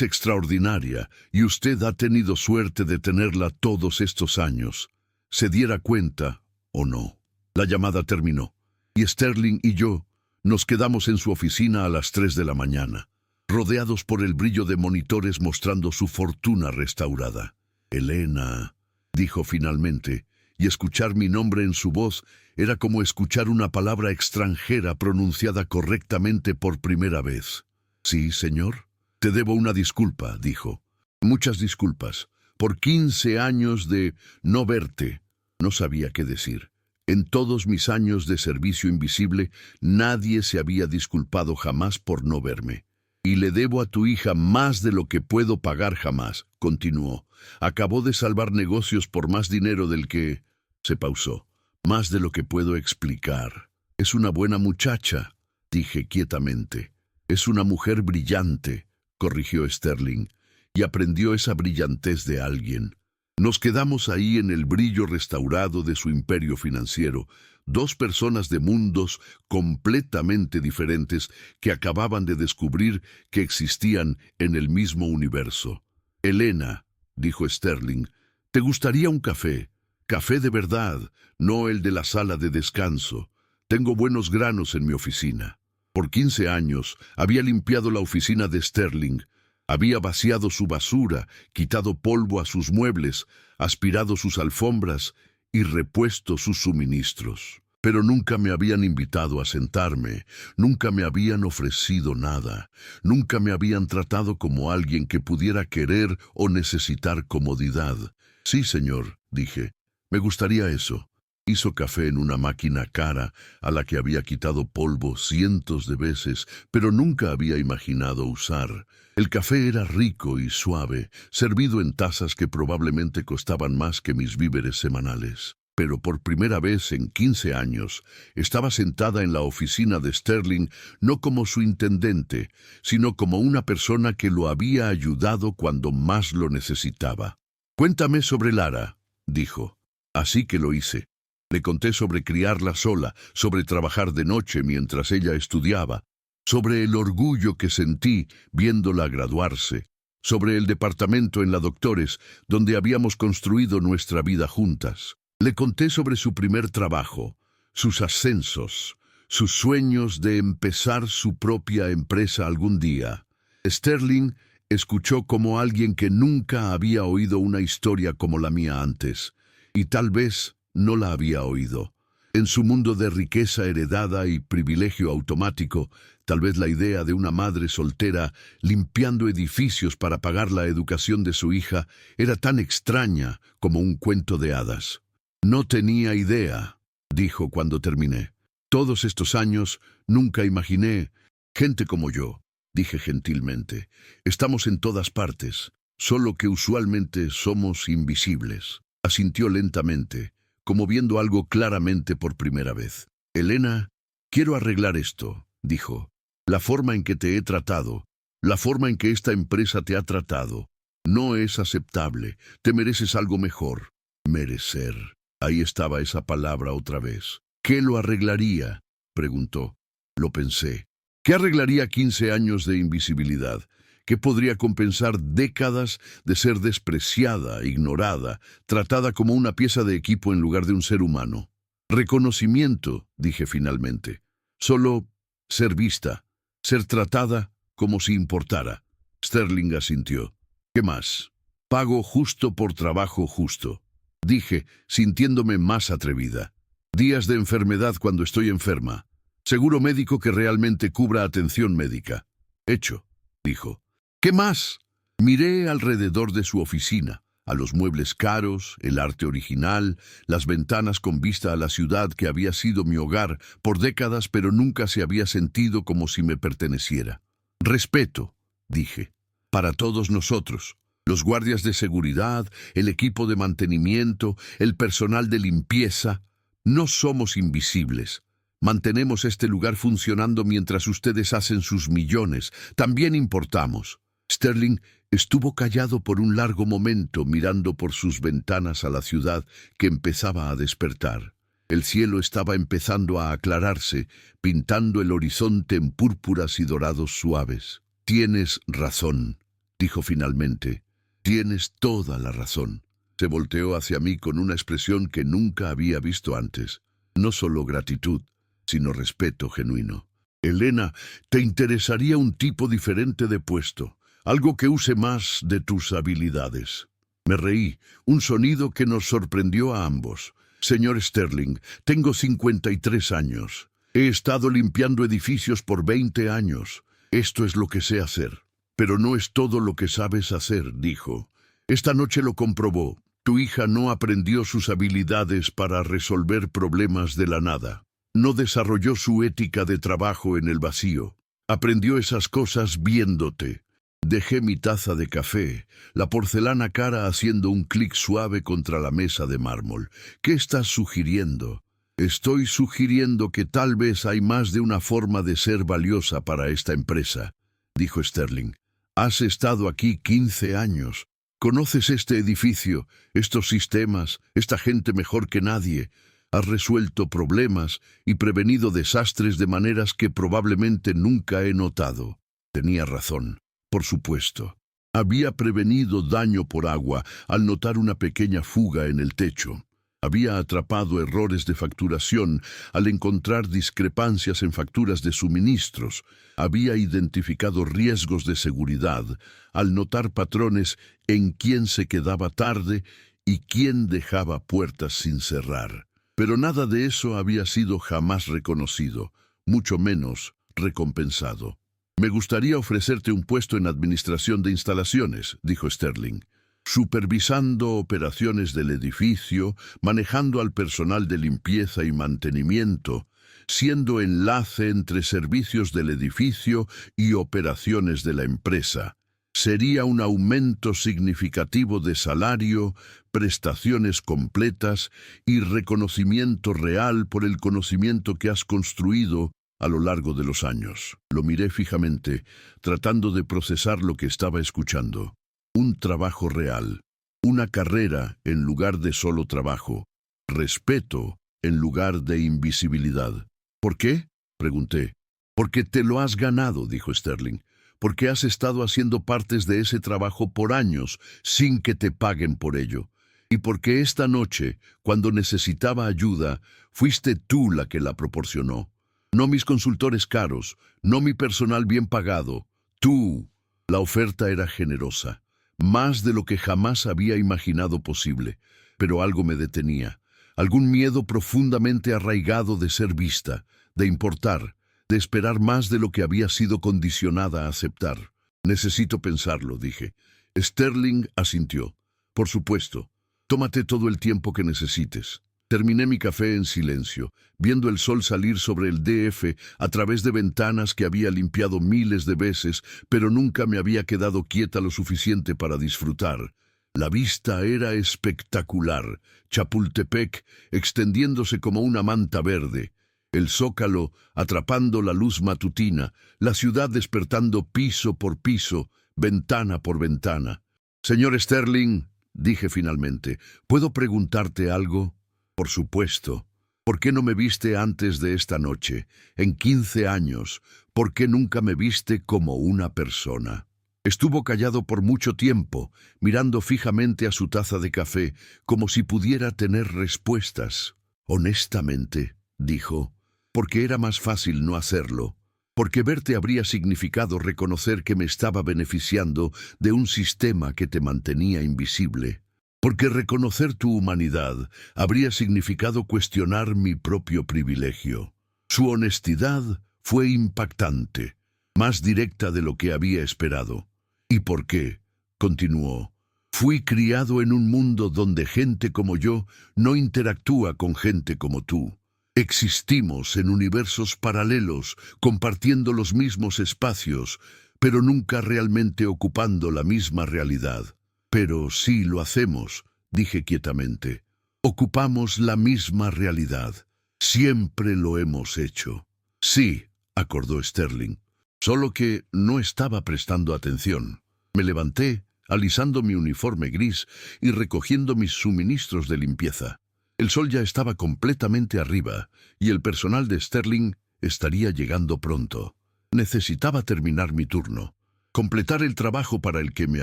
extraordinaria y usted ha tenido suerte de tenerla todos estos años. Se diera cuenta o no. La llamada terminó, y Sterling y yo nos quedamos en su oficina a las 3 de la mañana, rodeados por el brillo de monitores mostrando su fortuna restaurada. Elena, dijo finalmente, y escuchar mi nombre en su voz era como escuchar una palabra extranjera pronunciada correctamente por primera vez. ¿Sí, señor? Te debo una disculpa, dijo. Muchas disculpas. Por 15 años de no verte. No sabía qué decir. En todos mis años de servicio invisible, nadie se había disculpado jamás por no verme. Y le debo a tu hija más de lo que puedo pagar jamás, continuó. Acabó de salvar negocios por más dinero del que... Se pausó. Más de lo que puedo explicar. Es una buena muchacha, dije quietamente. Es una mujer brillante, corrigió Sterling, y aprendió esa brillantez de alguien. Nos quedamos ahí en el brillo restaurado de su imperio financiero, 2 personas de mundos completamente diferentes que acababan de descubrir que existían en el mismo universo. Elena, dijo Sterling, ¿te gustaría un café? Café de verdad, no el de la sala de descanso. Tengo buenos granos en mi oficina. Por 15 años había limpiado la oficina de Sterling, había vaciado su basura, quitado polvo a sus muebles, aspirado sus alfombras y repuesto sus suministros. Pero nunca me habían invitado a sentarme, nunca me habían ofrecido nada, nunca me habían tratado como alguien que pudiera querer o necesitar comodidad. Sí, señor, dije, me gustaría eso. Hizo café en una máquina cara a la que había quitado polvo cientos de veces, pero nunca había imaginado usar. El café era rico y suave, servido en tazas que probablemente costaban más que mis víveres semanales. Pero por primera vez en 15 años estaba sentada en la oficina de Sterling no como su intendente, sino como una persona que lo había ayudado cuando más lo necesitaba. «Cuéntame sobre Lara», dijo. Así que lo hice. Le conté sobre criarla sola, sobre trabajar de noche mientras ella estudiaba, sobre el orgullo que sentí viéndola graduarse, sobre el departamento en la Doctores, donde habíamos construido nuestra vida juntas. Le conté sobre su primer trabajo, sus ascensos, sus sueños de empezar su propia empresa algún día. Sterling escuchó como alguien que nunca había oído una historia como la mía antes, y tal vez no la había oído. En su mundo de riqueza heredada y privilegio automático, tal vez la idea de una madre soltera limpiando edificios para pagar la educación de su hija era tan extraña como un cuento de hadas. No tenía idea, dijo cuando terminé. Todos estos años nunca imaginé gente como yo, dije gentilmente. Estamos en todas partes, solo que usualmente somos invisibles. Asintió lentamente, como viendo algo claramente por primera vez. Elena, quiero arreglar esto, dijo. La forma en que te he tratado, la forma en que esta empresa te ha tratado, no es aceptable. Te mereces algo mejor. Merecer. Ahí estaba esa palabra otra vez. ¿Qué lo arreglaría?, preguntó. Lo pensé. ¿Qué arreglaría 15 años de invisibilidad? ¿Qué podría compensar décadas de ser despreciada, ignorada, tratada como una pieza de equipo en lugar de un ser humano? Reconocimiento, dije finalmente. Solo ser vista, ser tratada como si importara. Sterling asintió. ¿Qué más? Pago justo por trabajo justo, dije, sintiéndome más atrevida. Días de enfermedad cuando estoy enferma. Seguro médico que realmente cubra atención médica. Hecho, dijo. ¿Qué más? Miré alrededor de su oficina, a los muebles caros, el arte original, las ventanas con vista a la ciudad que había sido mi hogar por décadas pero nunca se había sentido como si me perteneciera. Respeto, dije, para todos nosotros. Los guardias de seguridad, el equipo de mantenimiento, el personal de limpieza. No somos invisibles. Mantenemos este lugar funcionando mientras ustedes hacen sus millones. También importamos. Sterling estuvo callado por un largo momento mirando por sus ventanas a la ciudad que empezaba a despertar. El cielo estaba empezando a aclararse, pintando el horizonte en púrpuras y dorados suaves. Tienes razón, dijo finalmente. Tienes toda la razón. Se volteó hacia mí con una expresión que nunca había visto antes. No solo gratitud, sino respeto genuino. Elena, te interesaría un tipo diferente de puesto. Algo que use más de tus habilidades. Me reí, un sonido que nos sorprendió a ambos. Señor Sterling, tengo 53 años. He estado limpiando edificios por 20 años. Esto es lo que sé hacer. Pero no es todo lo que sabes hacer, dijo. Esta noche lo comprobó. Tu hija no aprendió sus habilidades para resolver problemas de la nada. No desarrolló su ética de trabajo en el vacío. Aprendió esas cosas viéndote. Dejé mi taza de café, la porcelana cara haciendo un clic suave contra la mesa de mármol. ¿Qué estás sugiriendo? Estoy sugiriendo que tal vez hay más de una forma de ser valiosa para esta empresa, dijo Sterling. Has estado aquí 15 años. Conoces este edificio, estos sistemas, esta gente mejor que nadie. Has resuelto problemas y prevenido desastres de maneras que probablemente nunca he notado. Tenía razón. Por supuesto. Había prevenido daño por agua al notar una pequeña fuga en el techo. Había atrapado errores de facturación al encontrar discrepancias en facturas de suministros. Había identificado riesgos de seguridad al notar patrones en quién se quedaba tarde y quién dejaba puertas sin cerrar. Pero nada de eso había sido jamás reconocido, mucho menos recompensado. Me gustaría ofrecerte un puesto en administración de instalaciones, dijo Sterling, supervisando operaciones del edificio, manejando al personal de limpieza y mantenimiento, siendo enlace entre servicios del edificio y operaciones de la empresa. Sería un aumento significativo de salario, prestaciones completas y reconocimiento real por el conocimiento que has construido a lo largo de los años. Lo miré fijamente, tratando de procesar lo que estaba escuchando. Un trabajo real, una carrera en lugar de solo trabajo, respeto en lugar de invisibilidad. ¿Por qué? Pregunté. Porque te lo has ganado, dijo Sterling. Porque has estado haciendo partes de ese trabajo por años sin que te paguen por ello. Y porque esta noche, cuando necesitaba ayuda, fuiste tú la que la proporcionó. No mis consultores caros, no mi personal bien pagado. Tú. La oferta era generosa, más de lo que jamás había imaginado posible, pero algo me detenía. Algún miedo profundamente arraigado de ser vista, de importar, de esperar más de lo que había sido condicionada a aceptar. Necesito pensarlo, dije. Sterling asintió. Por supuesto. Tómate todo el tiempo que necesites. Terminé mi café en silencio, viendo el sol salir sobre el DF a través de ventanas que había limpiado miles de veces, pero nunca me había quedado quieta lo suficiente para disfrutar. La vista era espectacular, Chapultepec extendiéndose como una manta verde, el Zócalo atrapando la luz matutina, la ciudad despertando piso por piso, ventana por ventana. Señor Sterling, dije finalmente, ¿puedo preguntarte algo? Por supuesto. ¿Por qué no me viste antes de esta noche? En 15 años, ¿por qué nunca me viste como una persona? Estuvo callado por mucho tiempo, mirando fijamente a su taza de café, como si pudiera tener respuestas. Honestamente, dijo, porque era más fácil no hacerlo. Porque verte habría significado reconocer que me estaba beneficiando de un sistema que te mantenía invisible. Porque reconocer tu humanidad habría significado cuestionar mi propio privilegio. Su honestidad fue impactante, más directa de lo que había esperado. ¿Y por qué? Continuó. Fui criado en un mundo donde gente como yo no interactúa con gente como tú. Existimos en universos paralelos, compartiendo los mismos espacios, pero nunca realmente ocupando la misma realidad. Pero sí lo hacemos, dije quietamente. Ocupamos la misma realidad. Siempre lo hemos hecho. Sí, acordó Sterling, solo que no estaba prestando atención. Me levanté, alisando mi uniforme gris y recogiendo mis suministros de limpieza. El sol ya estaba completamente arriba y el personal de Sterling estaría llegando pronto. Necesitaba terminar mi turno, completar el trabajo para el que me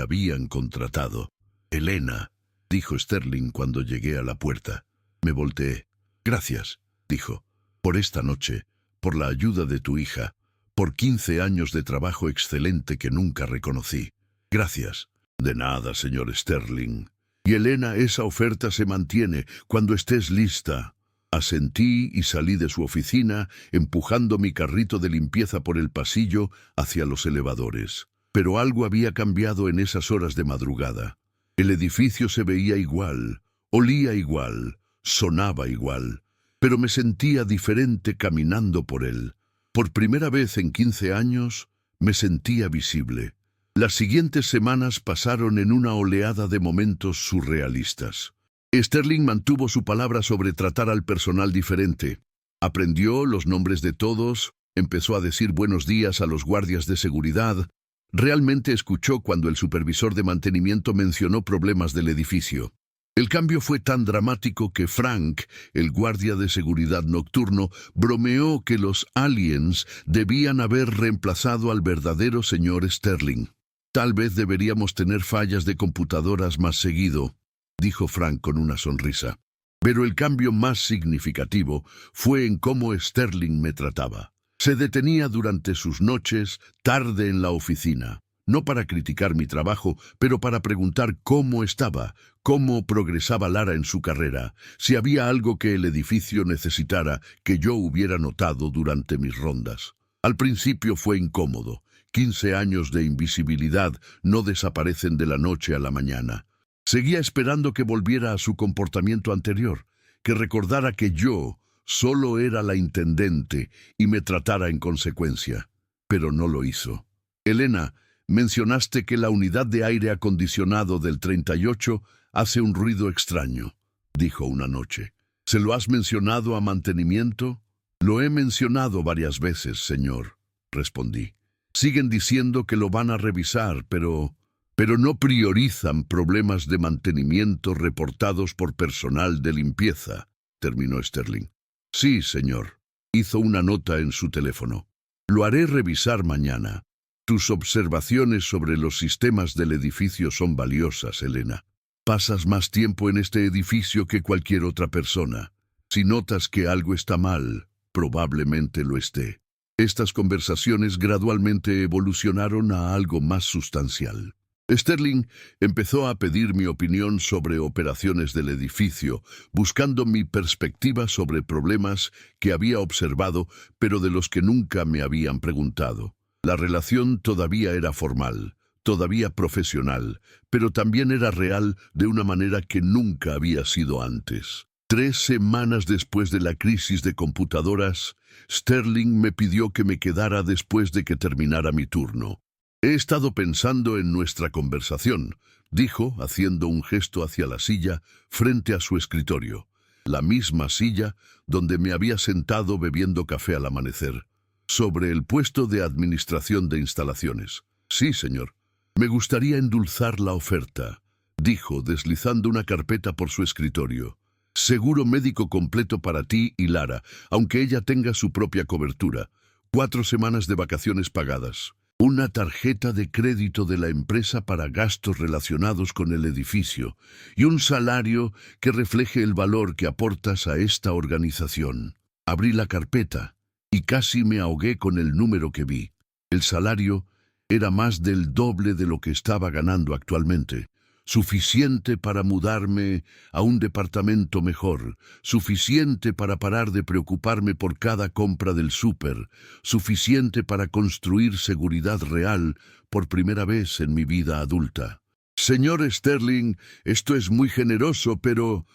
habían contratado. Elena, dijo Sterling cuando llegué a la puerta. Me volteé. Gracias, dijo, por esta noche, por la ayuda de tu hija, por 15 años de trabajo excelente que nunca reconocí. Gracias. De nada, señor Sterling. Y Elena, esa oferta se mantiene cuando estés lista. Asentí y salí de su oficina, empujando mi carrito de limpieza por el pasillo hacia los elevadores. Pero algo había cambiado en esas horas de madrugada. El edificio se veía igual, olía igual, sonaba igual, pero me sentía diferente caminando por él. Por primera vez en 15 años, me sentía visible. Las siguientes semanas pasaron en una oleada de momentos surrealistas. Sterling mantuvo su palabra sobre tratar al personal diferente. Aprendió los nombres de todos, empezó a decir buenos días a los guardias de seguridad. Realmente escuchó cuando el supervisor de mantenimiento mencionó problemas del edificio. El cambio fue tan dramático que Frank, el guardia de seguridad nocturno, bromeó que los aliens debían haber reemplazado al verdadero señor Sterling. Tal vez deberíamos tener fallas de computadoras más seguido, dijo Frank con una sonrisa. Pero el cambio más significativo fue en cómo Sterling me trataba. Se detenía durante sus noches, tarde en la oficina, no para criticar mi trabajo, pero para preguntar cómo estaba, cómo progresaba Lara en su carrera, si había algo que el edificio necesitara que yo hubiera notado durante mis rondas. Al principio fue incómodo. 15 años de invisibilidad no desaparecen de la noche a la mañana. Seguía esperando que volviera a su comportamiento anterior, que recordara que yo solo era la intendente y me tratara en consecuencia. Pero no lo hizo. Elena, mencionaste que la unidad de aire acondicionado del 38 hace un ruido extraño, dijo una noche. ¿Se lo has mencionado a mantenimiento? Lo he mencionado varias veces, señor, respondí. Siguen diciendo que lo van a revisar, pero no priorizan problemas de mantenimiento reportados por personal de limpieza, terminó Sterling. Sí, señor. Hizo una nota en su teléfono. Lo haré revisar mañana. Tus observaciones sobre los sistemas del edificio son valiosas, Elena. Pasas más tiempo en este edificio que cualquier otra persona. Si notas que algo está mal, probablemente lo esté. Estas conversaciones gradualmente evolucionaron a algo más sustancial. Sterling empezó a pedir mi opinión sobre operaciones del edificio, buscando mi perspectiva sobre problemas que había observado, pero de los que nunca me habían preguntado. La relación todavía era formal, todavía profesional, pero también era real de una manera que nunca había sido antes. 3 semanas después de la crisis de computadoras, Sterling me pidió que me quedara después de que terminara mi turno. He estado pensando en nuestra conversación, dijo, haciendo un gesto hacia la silla frente a su escritorio, la misma silla donde me había sentado bebiendo café al amanecer, sobre el puesto de administración de instalaciones. Sí, señor. Me gustaría endulzar la oferta, dijo, deslizando una carpeta por su escritorio. Seguro médico completo para ti y Lara, aunque ella tenga su propia cobertura. 4 semanas de vacaciones pagadas. una tarjeta de crédito de la empresa para gastos relacionados con el edificio y un salario que refleje el valor que aportas a esta organización. Abrí la carpeta y casi me ahogué con el número que vi. El salario era más del doble de lo que estaba ganando actualmente. Suficiente para mudarme a un departamento mejor, suficiente para parar de preocuparme por cada compra del súper, suficiente para construir seguridad real por primera vez en mi vida adulta. Señor Sterling, esto es muy generoso, pero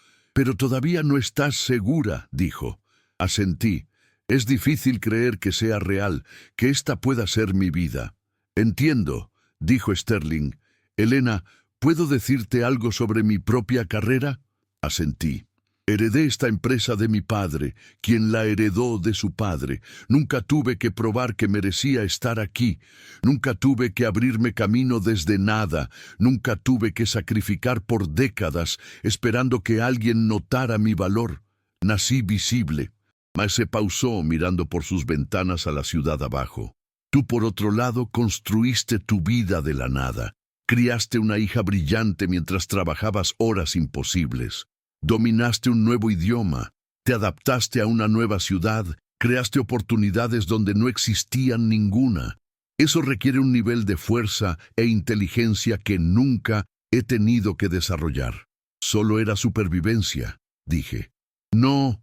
todavía no estás segura, dijo. Asentí. Es difícil creer que sea real, que esta pueda ser mi vida. Entiendo, dijo Sterling. Elena, ¿puedo decirte algo sobre mi propia carrera? Asentí. Heredé esta empresa de mi padre, quien la heredó de su padre. Nunca tuve que probar que merecía estar aquí. Nunca tuve que abrirme camino desde nada. Nunca tuve que sacrificar por décadas esperando que alguien notara mi valor. Nací visible. Mas se pausó mirando por sus ventanas a la ciudad abajo. Tú, por otro lado, construiste tu vida de la nada. Criaste una hija brillante mientras trabajabas horas imposibles. Dominaste un nuevo idioma, te adaptaste a una nueva ciudad, creaste oportunidades donde no existían ninguna. Eso requiere un nivel de fuerza e inteligencia que nunca he tenido que desarrollar. Solo era supervivencia, dije. No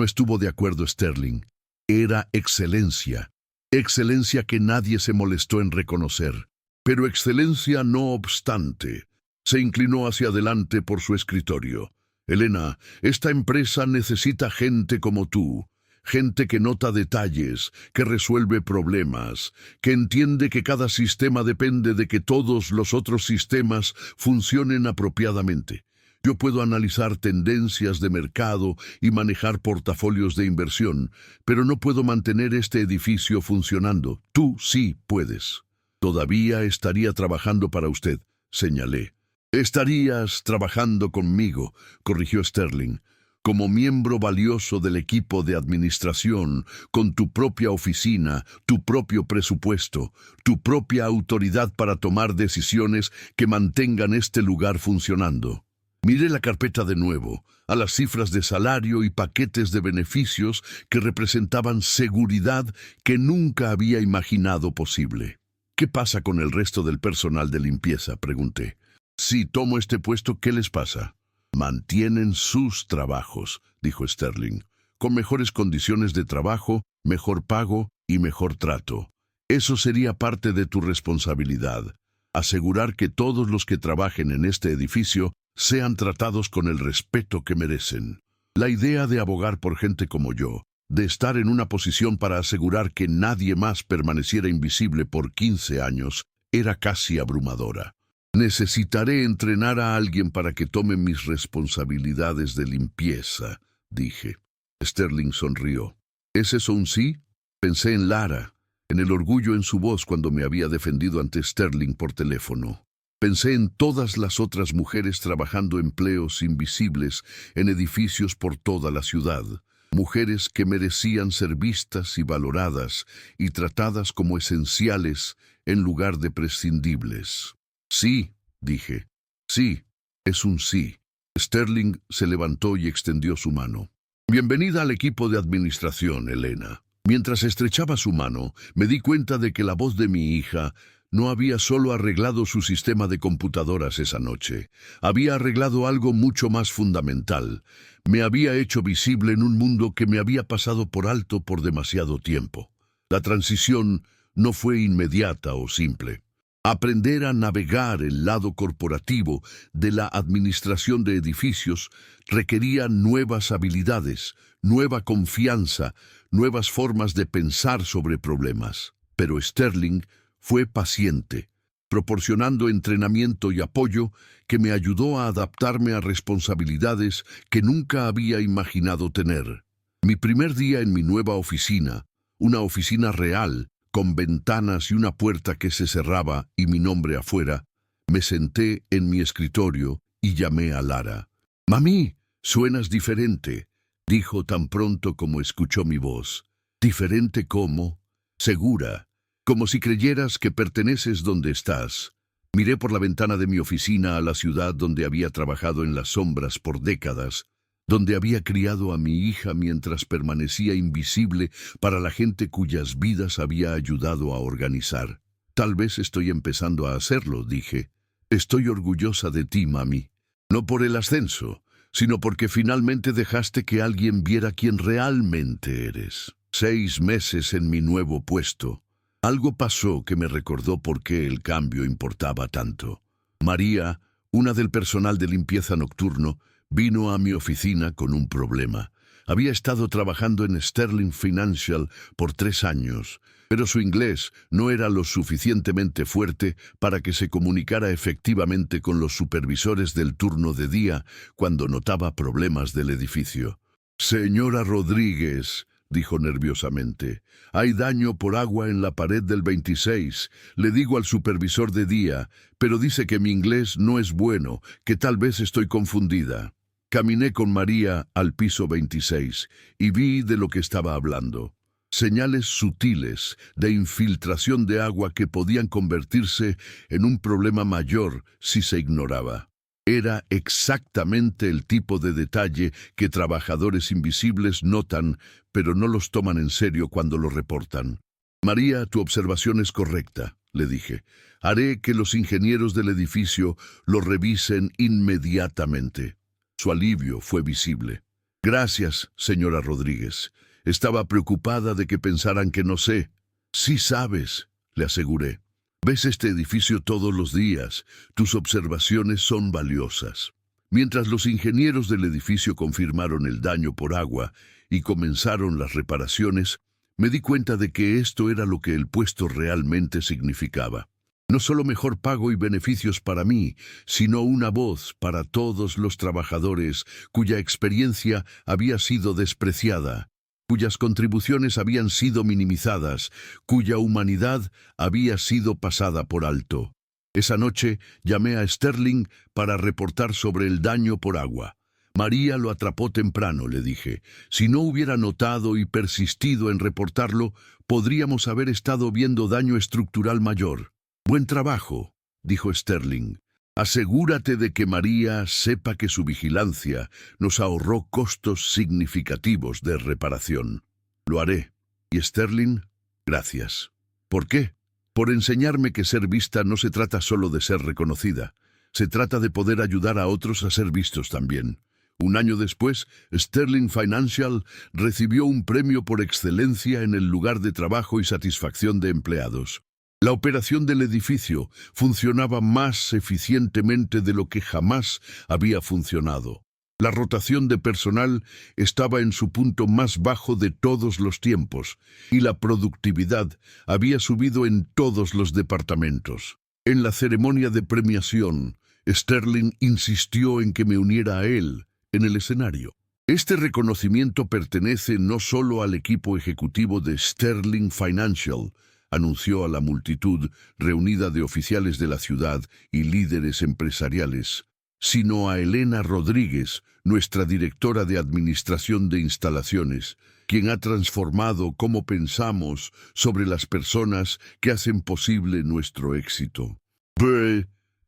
estuvo de acuerdo Sterling. Era excelencia. Excelencia que nadie se molestó en reconocer. Pero excelencia no obstante. Se inclinó hacia adelante por su escritorio. Elena, esta empresa necesita gente como tú. Gente que nota detalles, que resuelve problemas, que entiende que cada sistema depende de que todos los otros sistemas funcionen apropiadamente. Yo puedo analizar tendencias de mercado y manejar portafolios de inversión, pero no puedo mantener este edificio funcionando. Tú sí puedes. Todavía estaría trabajando para usted, señalé. Estarías trabajando conmigo, corrigió Sterling, como miembro valioso del equipo de administración, con tu propia oficina, tu propio presupuesto, tu propia autoridad para tomar decisiones que mantengan este lugar funcionando. Miré la carpeta de nuevo, a las cifras de salario y paquetes de beneficios que representaban seguridad que nunca había imaginado posible. ¿Qué pasa con el resto del personal de limpieza?, pregunté. Si tomo este puesto, ¿qué les pasa? Mantienen sus trabajos, dijo Sterling, con mejores condiciones de trabajo, mejor pago y mejor trato. Eso sería parte de tu responsabilidad. Asegurar que todos los que trabajen en este edificio sean tratados con el respeto que merecen. La idea de abogar por gente como yo, de estar en una posición para asegurar que nadie más permaneciera invisible por 15 años, era casi abrumadora. Necesitaré entrenar a alguien para que tome mis responsabilidades de limpieza, dije. Sterling sonrió. ¿Es eso un sí? Pensé en Lara, en el orgullo en su voz cuando me había defendido ante Sterling por teléfono. Pensé en todas las otras mujeres trabajando empleos invisibles en edificios por toda la ciudad. Mujeres que merecían ser vistas y valoradas y tratadas como esenciales en lugar de prescindibles. Sí, dije. Sí, es un sí. Sterling se levantó y extendió su mano. Bienvenida al equipo de administración, Elena. Mientras estrechaba su mano, me di cuenta de que la voz de mi hija no había solo arreglado su sistema de computadoras esa noche. Había arreglado algo mucho más fundamental. Me había hecho visible en un mundo que me había pasado por alto por demasiado tiempo. La transición no fue inmediata o simple. Aprender a navegar el lado corporativo de la administración de edificios requería nuevas habilidades, nueva confianza, nuevas formas de pensar sobre problemas. Pero Sterling fue paciente, proporcionando entrenamiento y apoyo que me ayudó a adaptarme a responsabilidades que nunca había imaginado tener. Mi primer día en mi nueva oficina, una oficina real, con ventanas y una puerta que se cerraba y mi nombre afuera, me senté en mi escritorio y llamé a Lara. «Mami, suenas diferente», dijo tan pronto como escuchó mi voz. «¿Diferente cómo?» «Segura. como si creyeras que perteneces donde estás. Miré por la ventana de mi oficina a la ciudad donde había trabajado en las sombras por décadas, donde había criado a mi hija mientras permanecía invisible para la gente cuyas vidas había ayudado a organizar. Tal vez estoy empezando a hacerlo, dije. Estoy orgullosa de ti, mami. No por el ascenso, sino porque finalmente dejaste que alguien viera quién realmente eres. 6 meses en mi nuevo puesto. Algo pasó que me recordó por qué el cambio importaba tanto. María, una del personal de limpieza nocturno, vino a mi oficina con un problema. Había estado trabajando en Sterling Financial por 3 años, pero su inglés no era lo suficientemente fuerte para que se comunicara efectivamente con los supervisores del turno de día cuando notaba problemas del edificio. «Señora Rodríguez», dijo nerviosamente, «hay daño por agua en la pared del 26. Le digo al supervisor de día, pero dice que mi inglés no es bueno, que tal vez estoy confundida». Caminé con María al piso 26 y vi de lo que estaba hablando. Señales sutiles de infiltración de agua que podían convertirse en un problema mayor si se ignoraba. Era exactamente el tipo de detalle que trabajadores invisibles notan, pero no los toman en serio cuando lo reportan. «María, tu observación es correcta», le dije. «Haré que los ingenieros del edificio lo revisen inmediatamente». Su alivio fue visible. «Gracias, señora Rodríguez. Estaba preocupada de que pensaran que no sé». «Sí sabes», le aseguré. «Ves este edificio todos los días. Tus observaciones son valiosas». Mientras los ingenieros del edificio confirmaron el daño por agua y comenzaron las reparaciones, me di cuenta de que esto era lo que el puesto realmente significaba. No solo mejor pago y beneficios para mí, sino una voz para todos los trabajadores cuya experiencia había sido despreciada, cuyas contribuciones habían sido minimizadas, cuya humanidad había sido pasada por alto. Esa noche llamé a Sterling para reportar sobre el daño por agua. «María lo atrapó temprano», le dije. «Si no hubiera notado y persistido en reportarlo, podríamos haber estado viendo daño estructural mayor». «Buen trabajo», dijo Sterling. «Asegúrate de que María sepa que su vigilancia nos ahorró costos significativos de reparación». «Lo haré». «Y Sterling, gracias». «¿Por qué?» «Por enseñarme que ser vista no se trata solo de ser reconocida. Se trata de poder ayudar a otros a ser vistos también». 1 año después, Sterling Financial recibió un premio por excelencia en el lugar de trabajo y satisfacción de empleados. La operación del edificio funcionaba más eficientemente de lo que jamás había funcionado. La rotación de personal estaba en su punto más bajo de todos los tiempos y la productividad había subido en todos los departamentos. En la ceremonia de premiación, Sterling insistió en que me uniera a él en el escenario. Este reconocimiento pertenece no solo al equipo ejecutivo de Sterling Financial, anunció a la multitud reunida de oficiales de la ciudad y líderes empresariales, sino a Elena Rodríguez, nuestra directora de Administración de Instalaciones, quien ha transformado cómo pensamos sobre las personas que hacen posible nuestro éxito.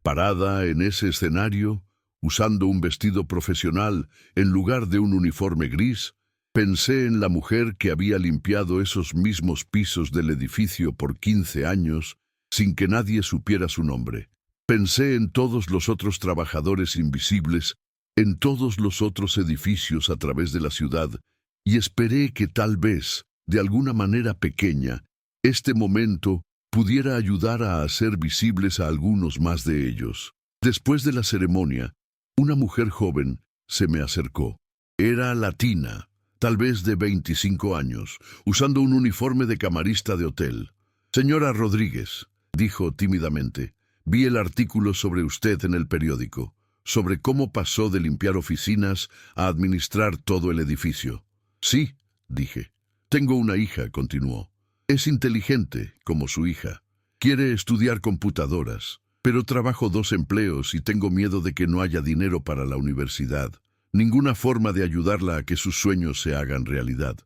Parada en ese escenario, usando un vestido profesional en lugar de un uniforme gris, pensé en la mujer que había limpiado esos mismos pisos del edificio por 15 años sin que nadie supiera su nombre. Pensé en todos los otros trabajadores invisibles, en todos los otros edificios a través de la ciudad, y esperé que tal vez, de alguna manera pequeña, este momento pudiera ayudar a hacer visibles a algunos más de ellos. Después de la ceremonia, una mujer joven se me acercó. Era latina, tal vez de 25 años, usando un uniforme de camarista de hotel. «Señora Rodríguez», dijo tímidamente, «vi el artículo sobre usted en el periódico, sobre cómo pasó de limpiar oficinas a administrar todo el edificio». «Sí», dije. «Tengo una hija», continuó. «Es inteligente, como su hija. Quiere estudiar computadoras, pero trabajo 2 empleos y tengo miedo de que no haya dinero para la universidad. Ninguna forma de ayudarla a que sus sueños se hagan realidad».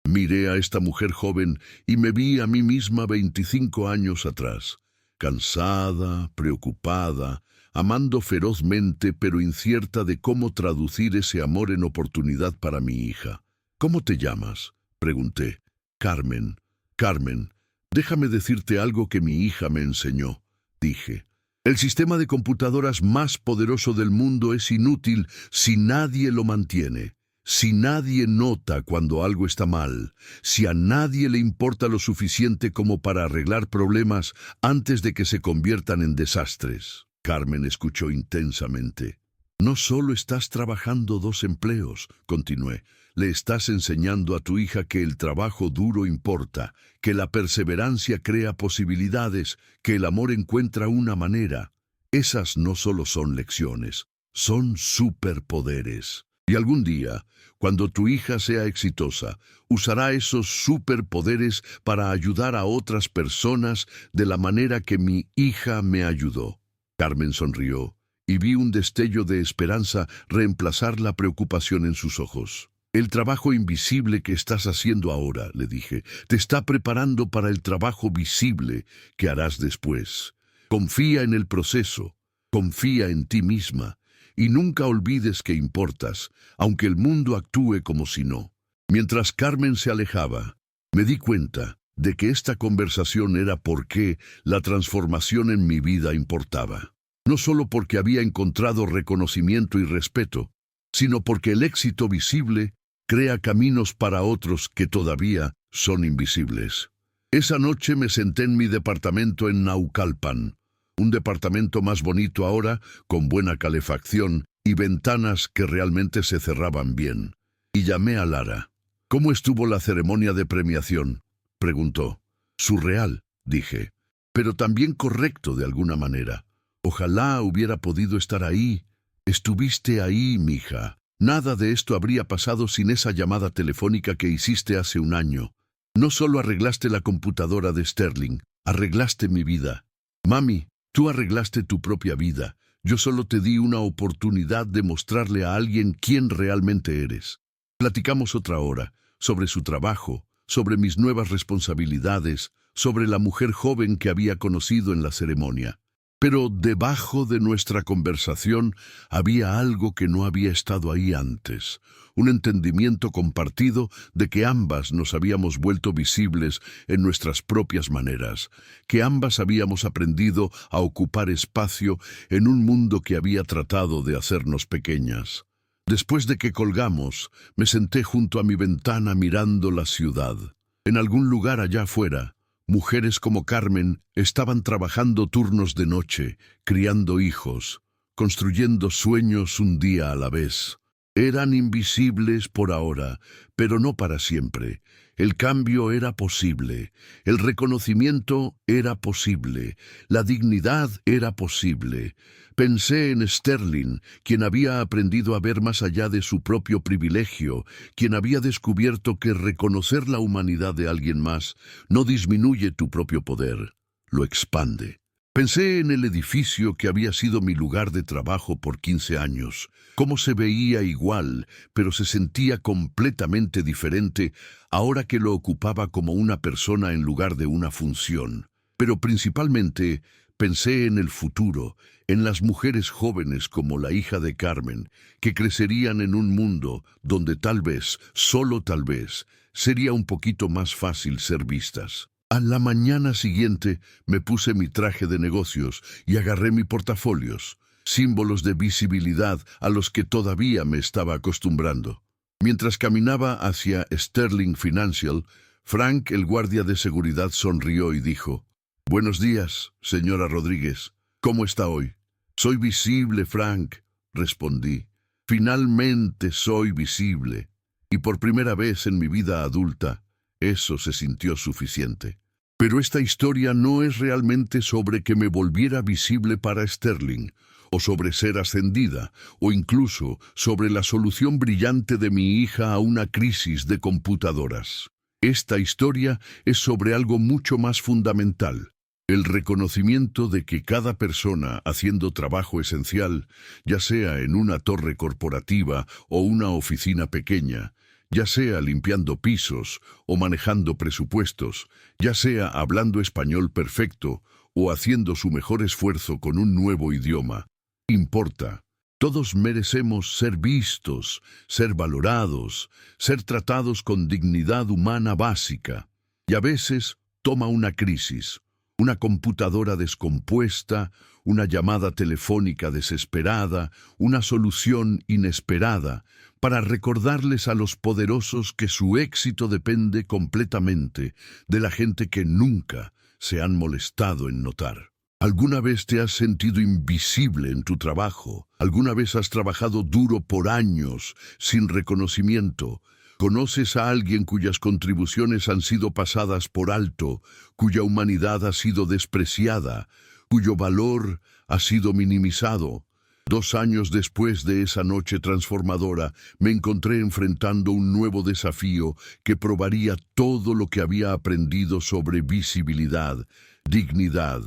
Miré a esta mujer joven y me vi a mí misma 25 años atrás, cansada, preocupada, amando ferozmente pero incierta de cómo traducir ese amor en oportunidad para mi hija. ¿Cómo te llamas?, pregunté. Carmen. Carmen, déjame decirte algo que mi hija me enseñó, dije. El sistema de computadoras más poderoso del mundo es inútil si nadie lo mantiene. Si nadie nota cuando algo está mal, si a nadie le importa lo suficiente como para arreglar problemas antes de que se conviertan en desastres. Carmen escuchó intensamente. No solo estás trabajando 2 empleos, continué, le estás enseñando a tu hija que el trabajo duro importa, que la perseverancia crea posibilidades, que el amor encuentra una manera. Esas no solo son lecciones, son superpoderes. Y algún día, cuando tu hija sea exitosa, usará esos superpoderes para ayudar a otras personas de la manera que mi hija me ayudó. Carmen sonrió y vi un destello de esperanza reemplazar la preocupación en sus ojos. El trabajo invisible que estás haciendo ahora, le dije, te está preparando para el trabajo visible que harás después. Confía en el proceso, confía en ti misma. Y nunca olvides que importas, aunque el mundo actúe como si no. Mientras Carmen se alejaba, me di cuenta de que esta conversación era por qué la transformación en mi vida importaba. No solo porque había encontrado reconocimiento y respeto, sino porque el éxito visible crea caminos para otros que todavía son invisibles. Esa noche me senté en mi departamento en Naucalpan. Un departamento más bonito ahora, con buena calefacción y ventanas que realmente se cerraban bien. Y llamé a Lara. ¿Cómo estuvo la ceremonia de premiación?, preguntó. Surreal, dije, pero también correcto de alguna manera. Ojalá hubiera podido estar ahí. Estuviste ahí, mija. Nada de esto habría pasado sin esa llamada telefónica que hiciste hace un año. No solo arreglaste la computadora de Sterling, arreglaste mi vida. Mami, tú arreglaste tu propia vida. Yo solo te di una oportunidad de mostrarle a alguien quién realmente eres. Platicamos otra hora, sobre su trabajo, sobre mis nuevas responsabilidades, sobre la mujer joven que había conocido en la ceremonia. Pero debajo de nuestra conversación había algo que no había estado ahí antes, un entendimiento compartido de que ambas nos habíamos vuelto visibles en nuestras propias maneras, que ambas habíamos aprendido a ocupar espacio en un mundo que había tratado de hacernos pequeñas. Después de que colgamos, me senté junto a mi ventana mirando la ciudad. En algún lugar allá afuera, mujeres como Carmen estaban trabajando turnos de noche, criando hijos, construyendo sueños un día a la vez. Eran invisibles por ahora, pero no para siempre. El cambio era posible, el reconocimiento era posible, la dignidad era posible. Pensé en Sterling, quien había aprendido a ver más allá de su propio privilegio, quien había descubierto que reconocer la humanidad de alguien más no disminuye tu propio poder, lo expande. Pensé en el edificio que había sido mi lugar de trabajo por 15 años, cómo se veía igual, pero se sentía completamente diferente ahora que lo ocupaba como una persona en lugar de una función. Pero principalmente pensé en el futuro, en las mujeres jóvenes como la hija de Carmen, que crecerían en un mundo donde tal vez, solo tal vez, sería un poquito más fácil ser vistas. A la mañana siguiente me puse mi traje de negocios y agarré mi portafolios, símbolos de visibilidad a los que todavía me estaba acostumbrando. Mientras caminaba hacia Sterling Financial, Frank, el guardia de seguridad, sonrió y dijo: «Buenos días, señora Rodríguez. ¿Cómo está hoy?» «Soy visible, Frank», respondí. «Finalmente soy visible. Y por primera vez en mi vida adulta, eso se sintió suficiente». Pero esta historia no es realmente sobre que me volviera visible para Sterling, o sobre ser ascendida, o incluso sobre la solución brillante de mi hija a una crisis de computadoras. Esta historia es sobre algo mucho más fundamental: el reconocimiento de que cada persona haciendo trabajo esencial, ya sea en una torre corporativa o una oficina pequeña, ya sea limpiando pisos o manejando presupuestos, ya sea hablando español perfecto o haciendo su mejor esfuerzo con un nuevo idioma. Importa. Todos merecemos ser vistos, ser valorados, ser tratados con dignidad humana básica. Y a veces toma una crisis, una computadora descompuesta, una llamada telefónica desesperada, una solución inesperada, para recordarles a los poderosos que su éxito depende completamente de la gente que nunca se han molestado en notar. ¿Alguna vez te has sentido invisible en tu trabajo? ¿Alguna vez has trabajado duro por años sin reconocimiento? ¿Conoces a alguien cuyas contribuciones han sido pasadas por alto, cuya humanidad ha sido despreciada, cuyo valor ha sido minimizado? 2 años después de esa noche transformadora, me encontré enfrentando un nuevo desafío que probaría todo lo que había aprendido sobre visibilidad, dignidad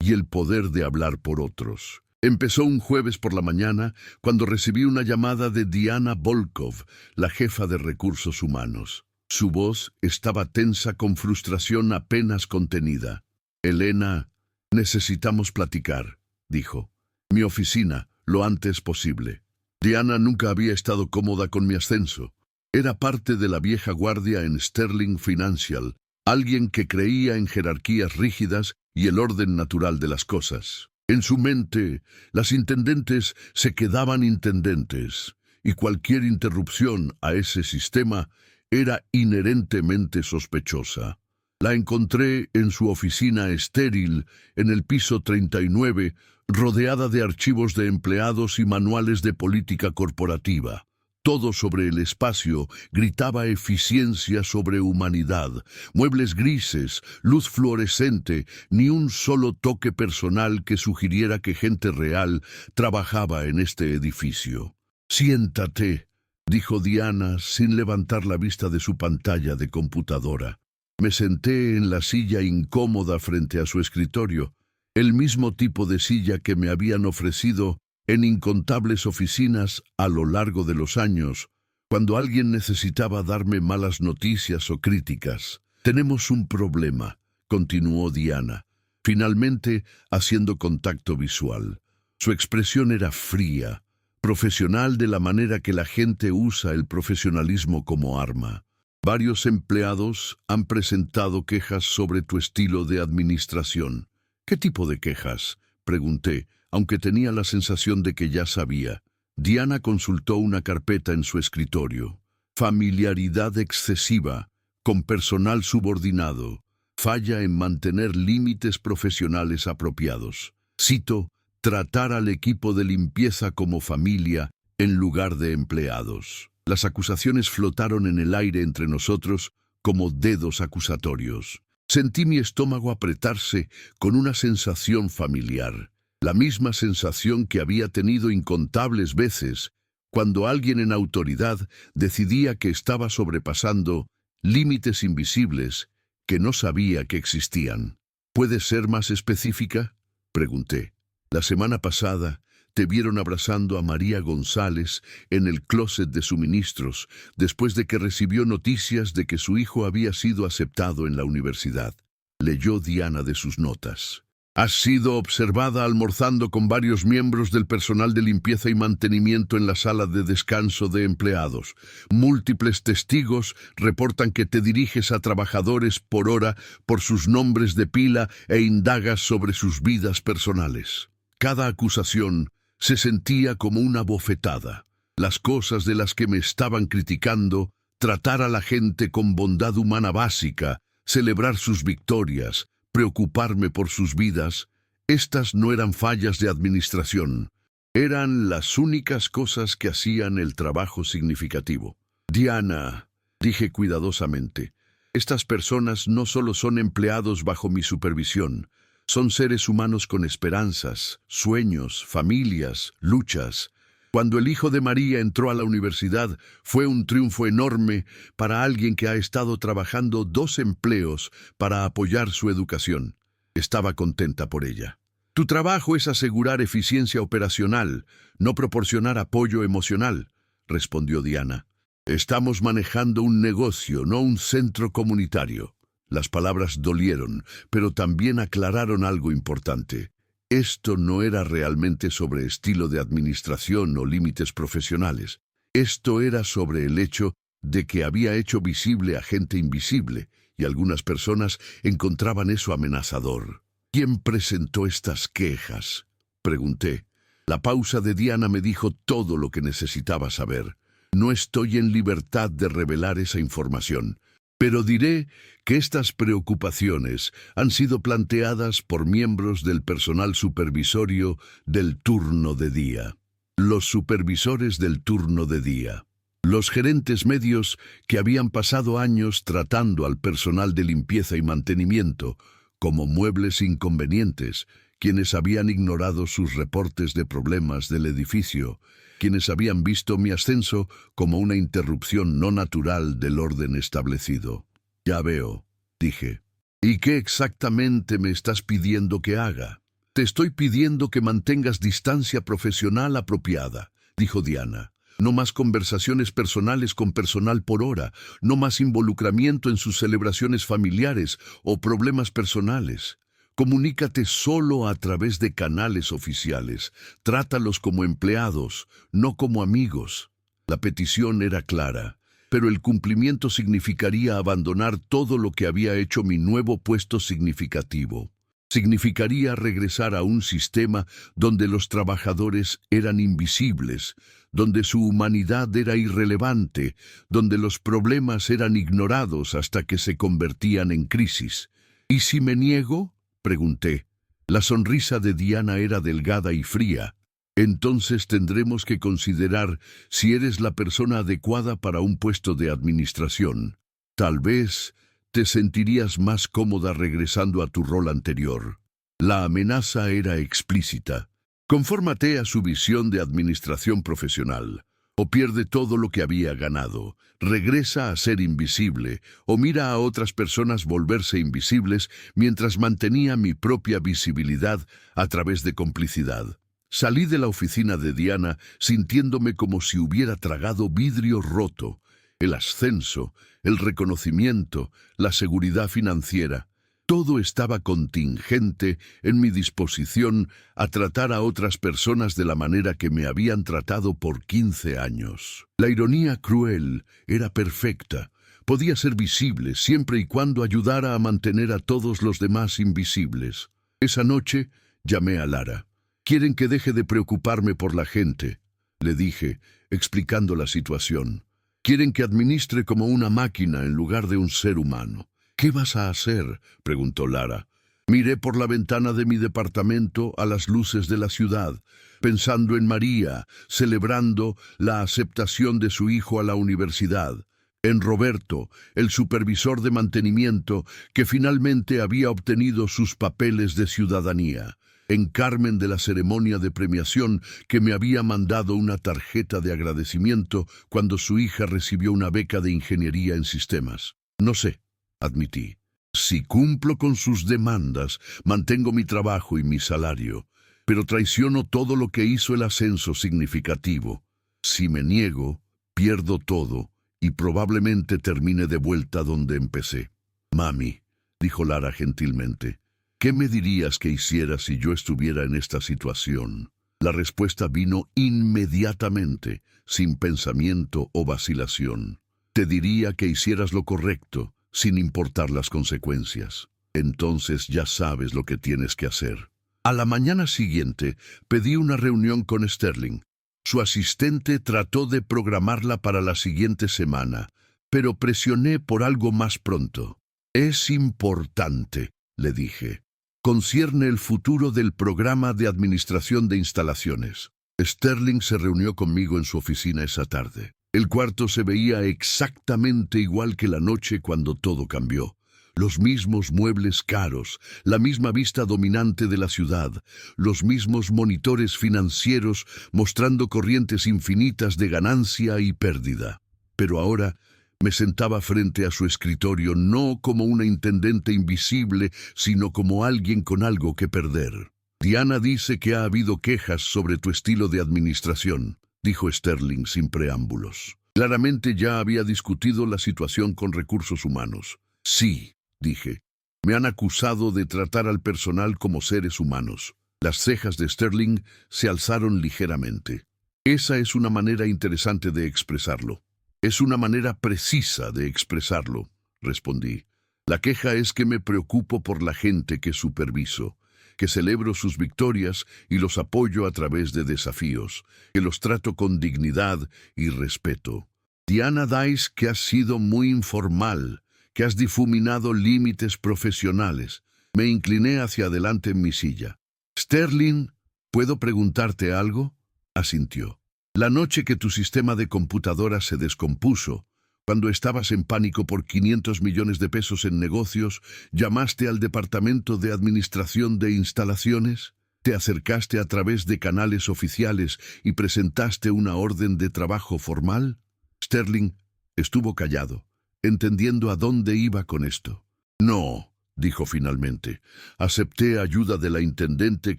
y el poder de hablar por otros. Empezó un jueves por la mañana cuando recibí una llamada de Diana Volkov, la jefa de recursos humanos. Su voz estaba tensa con frustración apenas contenida. «Elena, necesitamos platicar», dijo. «Mi oficina, lo antes posible». Diana nunca había estado cómoda con mi ascenso. Era parte de la vieja guardia en Sterling Financial, alguien que creía en jerarquías rígidas y el orden natural de las cosas. En su mente, las intendentes se quedaban intendentes, y cualquier interrupción a ese sistema era inherentemente sospechosa. La encontré en su oficina estéril, en el piso 39, rodeada de archivos de empleados y manuales de política corporativa. Todo sobre el espacio gritaba eficiencia sobre humanidad, muebles grises, luz fluorescente, ni un solo toque personal que sugiriera que gente real trabajaba en este edificio. «Siéntate», dijo Diana sin levantar la vista de su pantalla de computadora. Me senté en la silla incómoda frente a su escritorio, el mismo tipo de silla que me habían ofrecido en incontables oficinas a lo largo de los años, cuando alguien necesitaba darme malas noticias o críticas. «Tenemos un problema», continuó Diana, finalmente haciendo contacto visual. Su expresión era fría, profesional de la manera que la gente usa el profesionalismo como arma. «Varios empleados han presentado quejas sobre tu estilo de administración». «¿Qué tipo de quejas?», pregunté, aunque tenía la sensación de que ya sabía. Diana consultó una carpeta en su escritorio. «Familiaridad excesiva, con personal subordinado, falla en mantener límites profesionales apropiados. Cito, tratar al equipo de limpieza como familia en lugar de empleados». Las acusaciones flotaron en el aire entre nosotros como dedos acusatorios. Sentí mi estómago apretarse con una sensación familiar. La misma sensación que había tenido incontables veces cuando alguien en autoridad decidía que estaba sobrepasando límites invisibles que no sabía que existían. «¿Puedes ser más específica?», pregunté. «La semana pasada te vieron abrazando a María González en el closet de suministros después de que recibió noticias de que su hijo había sido aceptado en la universidad», leyó Diana de sus notas. «Has sido observada almorzando con varios miembros del personal de limpieza y mantenimiento en la sala de descanso de empleados. Múltiples testigos reportan que te diriges a trabajadores por hora por sus nombres de pila e indagas sobre sus vidas personales». Cada acusación se sentía como una bofetada. Las cosas de las que me estaban criticando, tratar a la gente con bondad humana básica, celebrar sus victorias, preocuparme por sus vidas, estas no eran fallas de administración. Eran las únicas cosas que hacían el trabajo significativo. «Diana», dije cuidadosamente, «estas personas no solo son empleados bajo mi supervisión, son seres humanos con esperanzas, sueños, familias, luchas. Cuando el hijo de María entró a la universidad, fue un triunfo enorme para alguien que ha estado trabajando 2 empleos para apoyar su educación. Estaba contenta por ella. Tu trabajo es asegurar eficiencia operacional, no proporcionar apoyo emocional», respondió Diana. Estamos manejando un negocio, no un centro comunitario. Las palabras dolieron, pero también aclararon algo importante. Esto no era realmente sobre estilo de administración o límites profesionales. Esto era sobre el hecho de que había hecho visible a gente invisible, y algunas personas encontraban eso amenazador. ¿Quién presentó estas quejas?, pregunté. La pausa de Diana me dijo todo lo que necesitaba saber. No estoy en libertad de revelar esa información, pero diré que estas preocupaciones han sido planteadas por miembros del personal supervisorio del turno de día. Los supervisores del turno de día. Los gerentes medios que habían pasado años tratando al personal de limpieza y mantenimiento como muebles inconvenientes, quienes habían ignorado sus reportes de problemas del edificio, quienes habían visto mi ascenso como una interrupción no natural del orden establecido. Ya veo, dije. ¿Y qué exactamente me estás pidiendo que haga? Te estoy pidiendo que mantengas distancia profesional apropiada, dijo Diana. No más conversaciones personales con personal por hora, no más involucramiento en sus celebraciones familiares o problemas personales. Comunícate solo a través de canales oficiales. Trátalos como empleados, no como amigos. La petición era clara, pero el cumplimiento significaría abandonar todo lo que había hecho mi nuevo puesto significativo. Significaría regresar a un sistema donde los trabajadores eran invisibles, donde su humanidad era irrelevante, donde los problemas eran ignorados hasta que se convertían en crisis. ¿Y si me niego?, pregunté. La sonrisa de Diana era delgada y fría. Entonces tendremos que considerar si eres la persona adecuada para un puesto de administración. Tal vez te sentirías más cómoda regresando a tu rol anterior. La amenaza era explícita. Confórmate a su visión de administración profesional. O pierde todo lo que había ganado, regresa a ser invisible, o mira a otras personas volverse invisibles mientras mantenía mi propia visibilidad a través de complicidad. Salí de la oficina de Diana sintiéndome como si hubiera tragado vidrio roto. El ascenso, el reconocimiento, la seguridad financiera. Todo estaba contingente en mi disposición a tratar a otras personas de la manera que me habían tratado por 15 años. La ironía cruel era perfecta. Podía ser visible siempre y cuando ayudara a mantener a todos los demás invisibles. Esa noche llamé a Lara. «Quieren que deje de preocuparme por la gente», le dije, explicando la situación. «Quieren que administre como una máquina en lugar de un ser humano». «¿Qué vas a hacer?», preguntó Lara. Miré por la ventana de mi departamento a las luces de la ciudad, pensando en María, celebrando la aceptación de su hijo a la universidad, en Roberto, el supervisor de mantenimiento que finalmente había obtenido sus papeles de ciudadanía, en Carmen de la ceremonia de premiación que me había mandado una tarjeta de agradecimiento cuando su hija recibió una beca de ingeniería en sistemas. No sé, admití. Si cumplo con sus demandas, mantengo mi trabajo y mi salario, pero traiciono todo lo que hizo el ascenso significativo. Si me niego, pierdo todo y probablemente termine de vuelta donde empecé. «Mami», dijo Lara gentilmente, «¿qué me dirías que hiciera si yo estuviera en esta situación?» La respuesta vino inmediatamente, sin pensamiento o vacilación. «Te diría que hicieras lo correcto, sin importar las consecuencias. Entonces ya sabes lo que tienes que hacer». A la mañana siguiente pedí una reunión con Sterling. Su asistente trató de programarla para la siguiente semana, pero presioné por algo más pronto. «Es importante», le dije. «Concierne el futuro del programa de administración de instalaciones». Sterling se reunió conmigo en su oficina esa tarde. El cuarto se veía exactamente igual que la noche cuando todo cambió. Los mismos muebles caros, la misma vista dominante de la ciudad, los mismos monitores financieros mostrando corrientes infinitas de ganancia y pérdida. Pero ahora me sentaba frente a su escritorio no como una intendente invisible, sino como alguien con algo que perder. «Diana dice que ha habido quejas sobre tu estilo de administración», dijo Sterling sin preámbulos. Claramente ya había discutido la situación con recursos humanos. Sí, dije. Me han acusado de tratar al personal como seres humanos. Las cejas de Sterling se alzaron ligeramente. Esa es una manera interesante de expresarlo. Es una manera precisa de expresarlo, respondí. La queja es que me preocupo por la gente que superviso, que celebro sus victorias y los apoyo a través de desafíos, que los trato con dignidad y respeto. Diana Dice, que has sido muy informal, que has difuminado límites profesionales. Me incliné hacia adelante en mi silla. Sterling, ¿puedo preguntarte algo? Asintió. La noche que tu sistema de computadora se descompuso, cuando estabas en pánico por 500 millones de pesos en negocios, ¿llamaste al Departamento de Administración de Instalaciones? ¿Te acercaste a través de canales oficiales y presentaste una orden de trabajo formal? Sterling estuvo callado, entendiendo a dónde iba con esto. No, dijo finalmente. Acepté ayuda de la intendente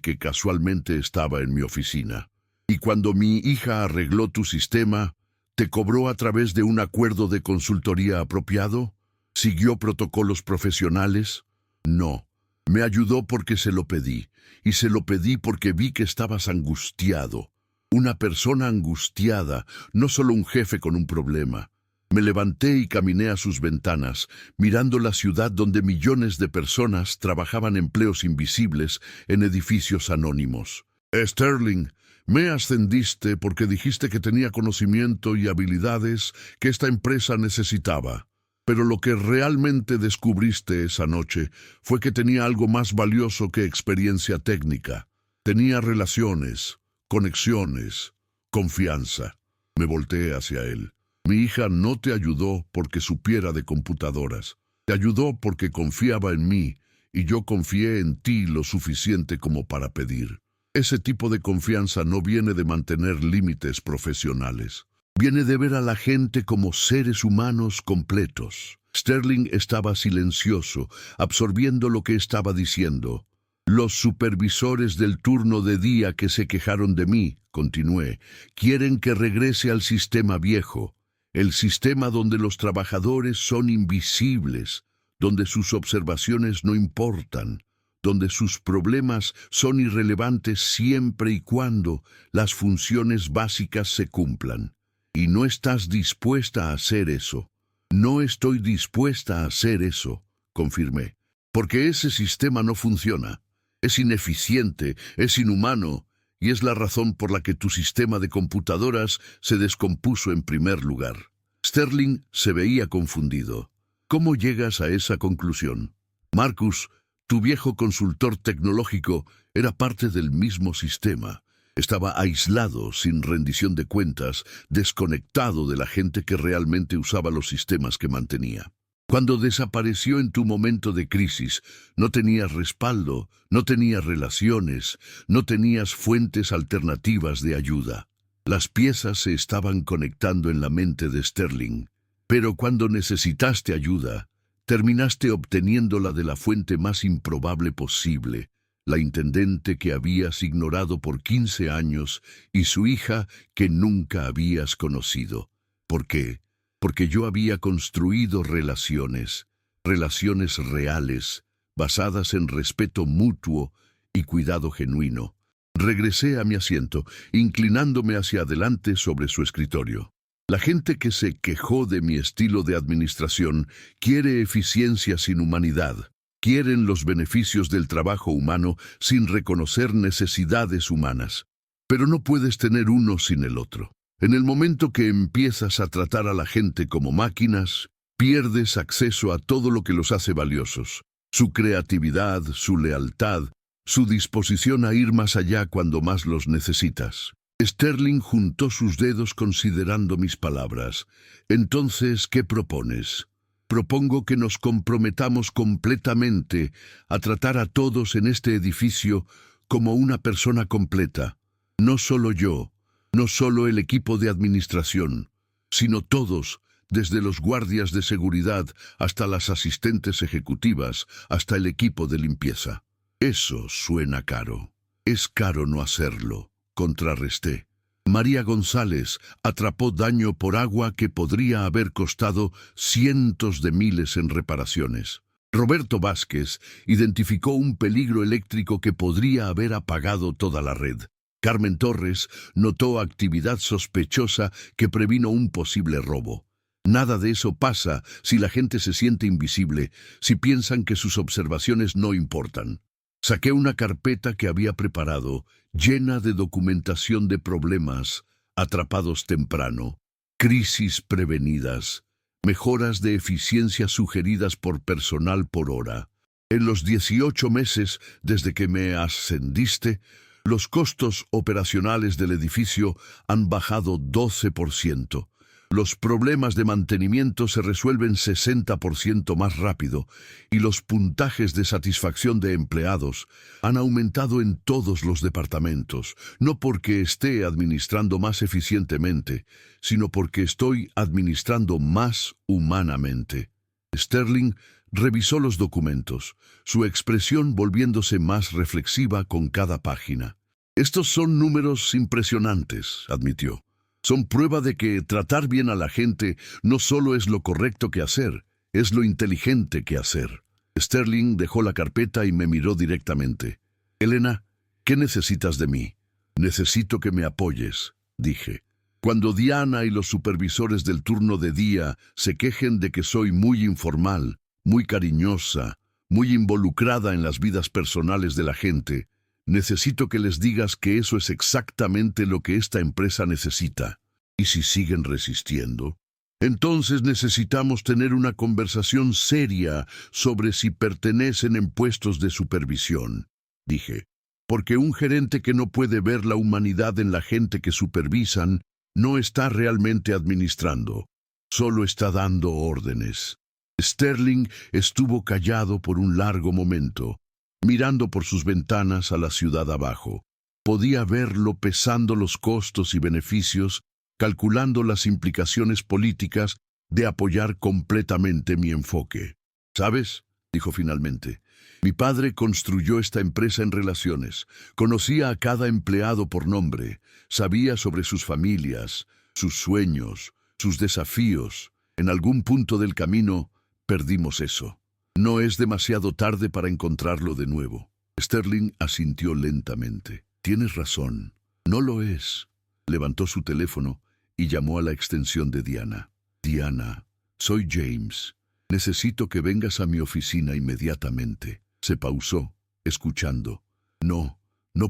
que casualmente estaba en mi oficina. Y cuando mi hija arregló tu sistema, ¿te cobró a través de un acuerdo de consultoría apropiado? ¿Siguió protocolos profesionales? No. Me ayudó porque se lo pedí, y se lo pedí porque vi que estabas angustiado. Una persona angustiada, no solo un jefe con un problema. Me levanté y caminé a sus ventanas, mirando la ciudad donde millones de personas trabajaban empleos invisibles en edificios anónimos. Sterling, me ascendiste porque dijiste que tenía conocimiento y habilidades que esta empresa necesitaba. Pero lo que realmente descubriste esa noche fue que tenía algo más valioso que experiencia técnica. Tenía relaciones, conexiones, confianza. Me volteé hacia él. Mi hija no te ayudó porque supiera de computadoras. Te ayudó porque confiaba en mí y yo confié en ti lo suficiente como para pedir. Ese tipo de confianza no viene de mantener límites profesionales. Viene de ver a la gente como seres humanos completos. Sterling estaba silencioso, absorbiendo lo que estaba diciendo. Los supervisores del turno de día que se quejaron de mí, continué, quieren que regrese al sistema viejo, el sistema donde los trabajadores son invisibles, donde sus observaciones no importan, donde sus problemas son irrelevantes siempre y cuando las funciones básicas se cumplan. Y no estás dispuesta a hacer eso. No estoy dispuesta a hacer eso, confirmé, porque ese sistema no funciona. Es ineficiente, es inhumano, y es la razón por la que tu sistema de computadoras se descompuso en primer lugar. Sterling se veía confundido. ¿Cómo llegas a esa conclusión? Marcus, tu viejo consultor tecnológico, era parte del mismo sistema. Estaba aislado, sin rendición de cuentas, desconectado de la gente que realmente usaba los sistemas que mantenía. Cuando desapareció en tu momento de crisis, no tenías respaldo, no tenías relaciones, no tenías fuentes alternativas de ayuda. Las piezas se estaban conectando en la mente de Sterling, pero cuando necesitaste ayuda, terminaste obteniéndola de la fuente más improbable posible, la intendente que habías ignorado por 15 años y su hija que nunca habías conocido. ¿Por qué? Porque yo había construido relaciones reales, basadas en respeto mutuo y cuidado genuino. Regresé a mi asiento, inclinándome hacia adelante sobre su escritorio. La gente que se quejó de mi estilo de administración quiere eficiencia sin humanidad. Quieren los beneficios del trabajo humano sin reconocer necesidades humanas. Pero no puedes tener uno sin el otro. En el momento que empiezas a tratar a la gente como máquinas, pierdes acceso a todo lo que los hace valiosos. Su creatividad, su lealtad, su disposición a ir más allá cuando más los necesitas. Sterling juntó sus dedos considerando mis palabras. Entonces, ¿qué propones? Propongo que nos comprometamos completamente a tratar a todos en este edificio como una persona completa. No solo yo, no solo el equipo de administración, sino todos, desde los guardias de seguridad hasta las asistentes ejecutivas, hasta el equipo de limpieza. Eso suena caro. Es caro no hacerlo, contrarresté. María González atrapó daño por agua que podría haber costado cientos de miles en reparaciones. Roberto Vázquez identificó un peligro eléctrico que podría haber apagado toda la red. Carmen Torres notó actividad sospechosa que previno un posible robo. Nada de eso pasa si la gente se siente invisible, si piensan que sus observaciones no importan. Saqué una carpeta que había preparado, llena de documentación de problemas atrapados temprano, crisis prevenidas, mejoras de eficiencia sugeridas por personal por hora. En los 18 meses desde que me ascendiste, los costos operacionales del edificio han bajado 12%. Los problemas de mantenimiento se resuelven 60% más rápido y los puntajes de satisfacción de empleados han aumentado en todos los departamentos, no porque esté administrando más eficientemente, sino porque estoy administrando más humanamente. Sterling revisó los documentos, su expresión volviéndose más reflexiva con cada página. Estos son números impresionantes, admitió. Son prueba de que tratar bien a la gente no solo es lo correcto que hacer, es lo inteligente que hacer. Sterling dejó la carpeta y me miró directamente. Elena, ¿qué necesitas de mí? Necesito que me apoyes, dije. Cuando Diana y los supervisores del turno de día se quejen de que soy muy informal, muy cariñosa, muy involucrada en las vidas personales de la gente, necesito que les digas que eso es exactamente lo que esta empresa necesita. ¿Y si siguen resistiendo? Entonces necesitamos tener una conversación seria sobre si pertenecen en puestos de supervisión, dije. Porque un gerente que no puede ver la humanidad en la gente que supervisan no está realmente administrando, solo está dando órdenes. Sterling estuvo callado por un largo momento, mirando por sus ventanas a la ciudad abajo. Podía verlo pesando los costos y beneficios, calculando las implicaciones políticas de apoyar completamente mi enfoque. ¿Sabes?, dijo finalmente. Mi padre construyó esta empresa en relaciones. Conocía a cada empleado por nombre, sabía sobre sus familias, sus sueños, sus desafíos. En algún punto del camino, perdimos eso. No es demasiado tarde para encontrarlo de nuevo. Sterling asintió lentamente. Tienes razón. No lo es. Levantó su teléfono y llamó a la extensión de Diana. Diana, soy James. Necesito que vengas a mi oficina inmediatamente. Se pausó, escuchando. No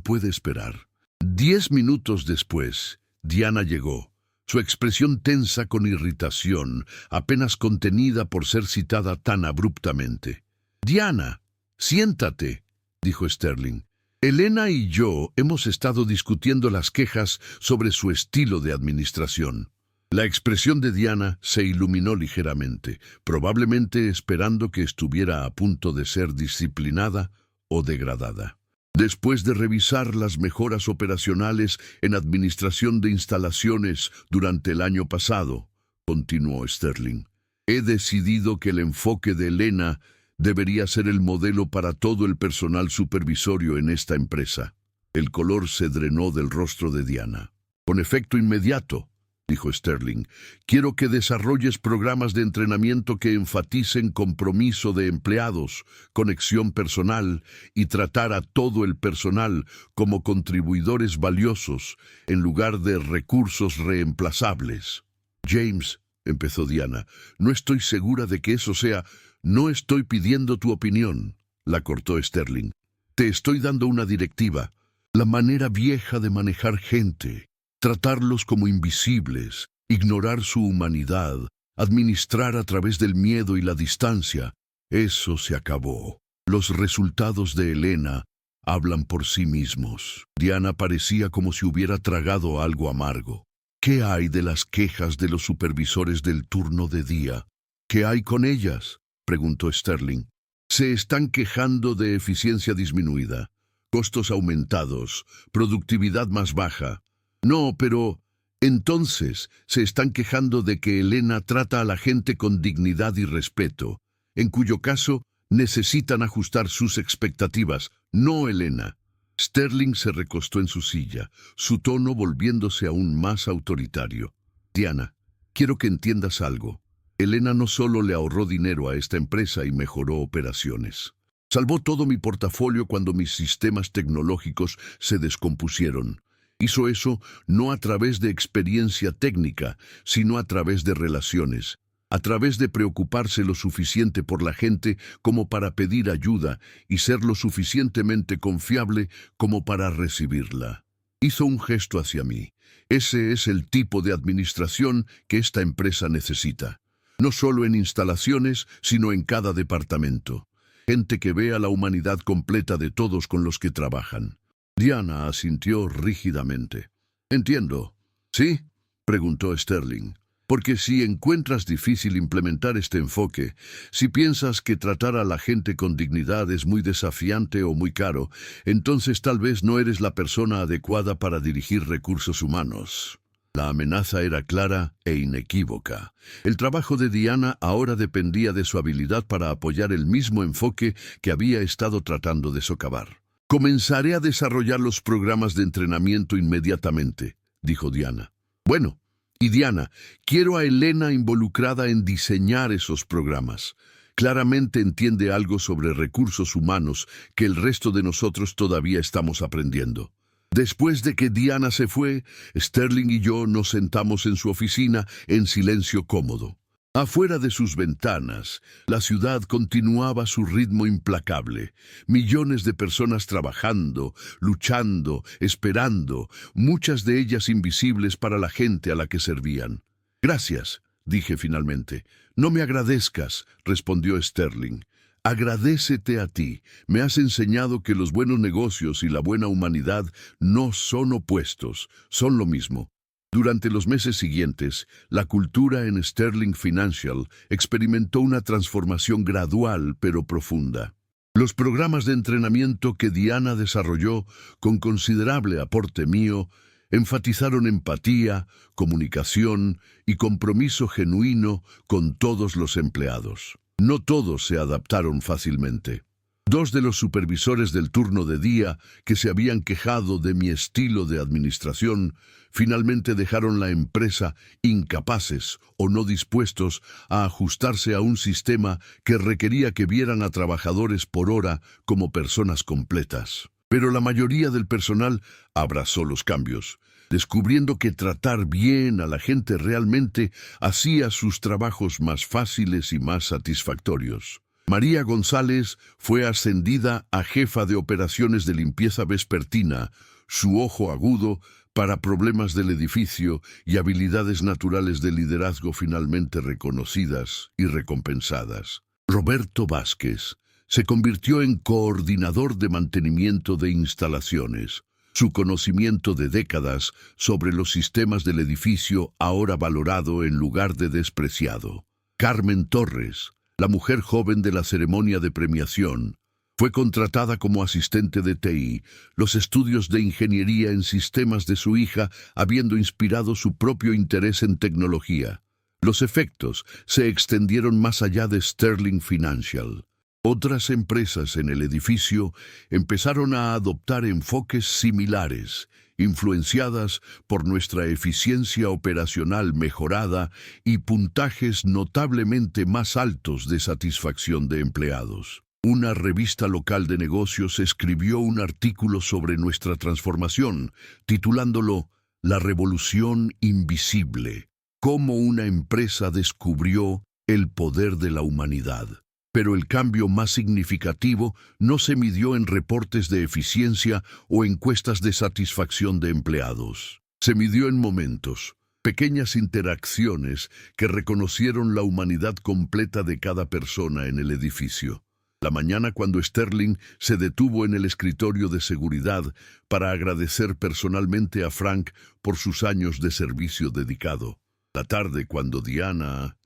puede esperar. 10 minutos después, Diana llegó. Su expresión tensa con irritación, apenas contenida por ser citada tan abruptamente. «Diana, siéntate», dijo Sterling. «Elena y yo hemos estado discutiendo las quejas sobre su estilo de administración». La expresión de Diana se iluminó ligeramente, probablemente esperando que estuviera a punto de ser disciplinada o degradada. Después de revisar las mejoras operacionales en administración de instalaciones durante el año pasado, continuó Sterling, he decidido que el enfoque de Elena debería ser el modelo para todo el personal supervisorio en esta empresa. El color se drenó del rostro de Diana. Con efecto inmediato, dijo Sterling, quiero que desarrolles programas de entrenamiento que enfaticen compromiso de empleados, conexión personal y tratar a todo el personal como contribuidores valiosos en lugar de recursos reemplazables. James, empezó Diana, no estoy segura de que eso sea. No estoy pidiendo tu opinión, la cortó Sterling. Te estoy dando una directiva. La manera vieja de manejar gente. Tratarlos como invisibles, ignorar su humanidad, administrar a través del miedo y la distancia, eso se acabó. Los resultados de Elena hablan por sí mismos. Diana parecía como si hubiera tragado algo amargo. ¿Qué hay de las quejas de los supervisores del turno de día? ¿Qué hay con ellas?, preguntó Sterling. Se están quejando de eficiencia disminuida, costos aumentados, productividad más baja. No, pero entonces se están quejando de que Elena trata a la gente con dignidad y respeto, en cuyo caso necesitan ajustar sus expectativas, no Elena. Sterling se recostó en su silla, su tono volviéndose aún más autoritario. Diana, quiero que entiendas algo. Elena no solo le ahorró dinero a esta empresa y mejoró operaciones. Salvó todo mi portafolio cuando mis sistemas tecnológicos se descompusieron. Hizo eso no a través de experiencia técnica, sino a través de relaciones, a través de preocuparse lo suficiente por la gente como para pedir ayuda y ser lo suficientemente confiable como para recibirla. Hizo un gesto hacia mí. Ese es el tipo de administración que esta empresa necesita. No solo en instalaciones, sino en cada departamento. Gente que vea la humanidad completa de todos con los que trabajan. Diana asintió rígidamente. Entiendo. ¿Sí? Preguntó Sterling. Porque si encuentras difícil implementar este enfoque, si piensas que tratar a la gente con dignidad es muy desafiante o muy caro, entonces tal vez no eres la persona adecuada para dirigir recursos humanos. La amenaza era clara e inequívoca. El trabajo de Diana ahora dependía de su habilidad para apoyar el mismo enfoque que había estado tratando de socavar. Comenzaré a desarrollar los programas de entrenamiento inmediatamente, dijo Diana. Bueno, y Diana, quiero a Elena involucrada en diseñar esos programas. Claramente entiende algo sobre recursos humanos que el resto de nosotros todavía estamos aprendiendo. Después de que Diana se fue, Sterling y yo nos sentamos en su oficina en silencio cómodo. Afuera de sus ventanas, la ciudad continuaba su ritmo implacable. Millones de personas trabajando, luchando, esperando, muchas de ellas invisibles para la gente a la que servían. Gracias, dije finalmente. No me agradezcas, respondió Sterling. Agradécete a ti. Me has enseñado que los buenos negocios y la buena humanidad no son opuestos, son lo mismo. Durante los meses siguientes, la cultura en Sterling Financial experimentó una transformación gradual pero profunda. Los programas de entrenamiento que Diana desarrolló, con considerable aporte mío, enfatizaron empatía, comunicación y compromiso genuino con todos los empleados. No todos se adaptaron fácilmente. Dos de los supervisores del turno de día, que se habían quejado de mi estilo de administración, finalmente dejaron la empresa incapaces o no dispuestos a ajustarse a un sistema que requería que vieran a trabajadores por hora como personas completas. Pero la mayoría del personal abrazó los cambios, descubriendo que tratar bien a la gente realmente hacía sus trabajos más fáciles y más satisfactorios. María González fue ascendida a jefa de operaciones de limpieza vespertina, su ojo agudo para problemas del edificio y habilidades naturales de liderazgo finalmente reconocidas y recompensadas. Roberto Vázquez se convirtió en coordinador de mantenimiento de instalaciones. Su conocimiento de décadas sobre los sistemas del edificio ahora valorado en lugar de despreciado. Carmen Torres, la mujer joven de la ceremonia de premiación, fue contratada como asistente de TI, los estudios de ingeniería en sistemas de su hija habiendo inspirado su propio interés en tecnología. Los efectos se extendieron más allá de Sterling Financial. Otras empresas en el edificio empezaron a adoptar enfoques similares, influenciadas por nuestra eficiencia operacional mejorada y puntajes notablemente más altos de satisfacción de empleados. Una revista local de negocios escribió un artículo sobre nuestra transformación, titulándolo La Revolución Invisible, cómo una empresa descubrió el poder de la humanidad. Pero el cambio más significativo no se midió en reportes de eficiencia o encuestas de satisfacción de empleados. Se midió en momentos, pequeñas interacciones que reconocieron la humanidad completa de cada persona en el edificio. La mañana cuando Sterling se detuvo en el escritorio de seguridad para agradecer personalmente a Frank por sus años de servicio dedicado. La tarde cuando Diana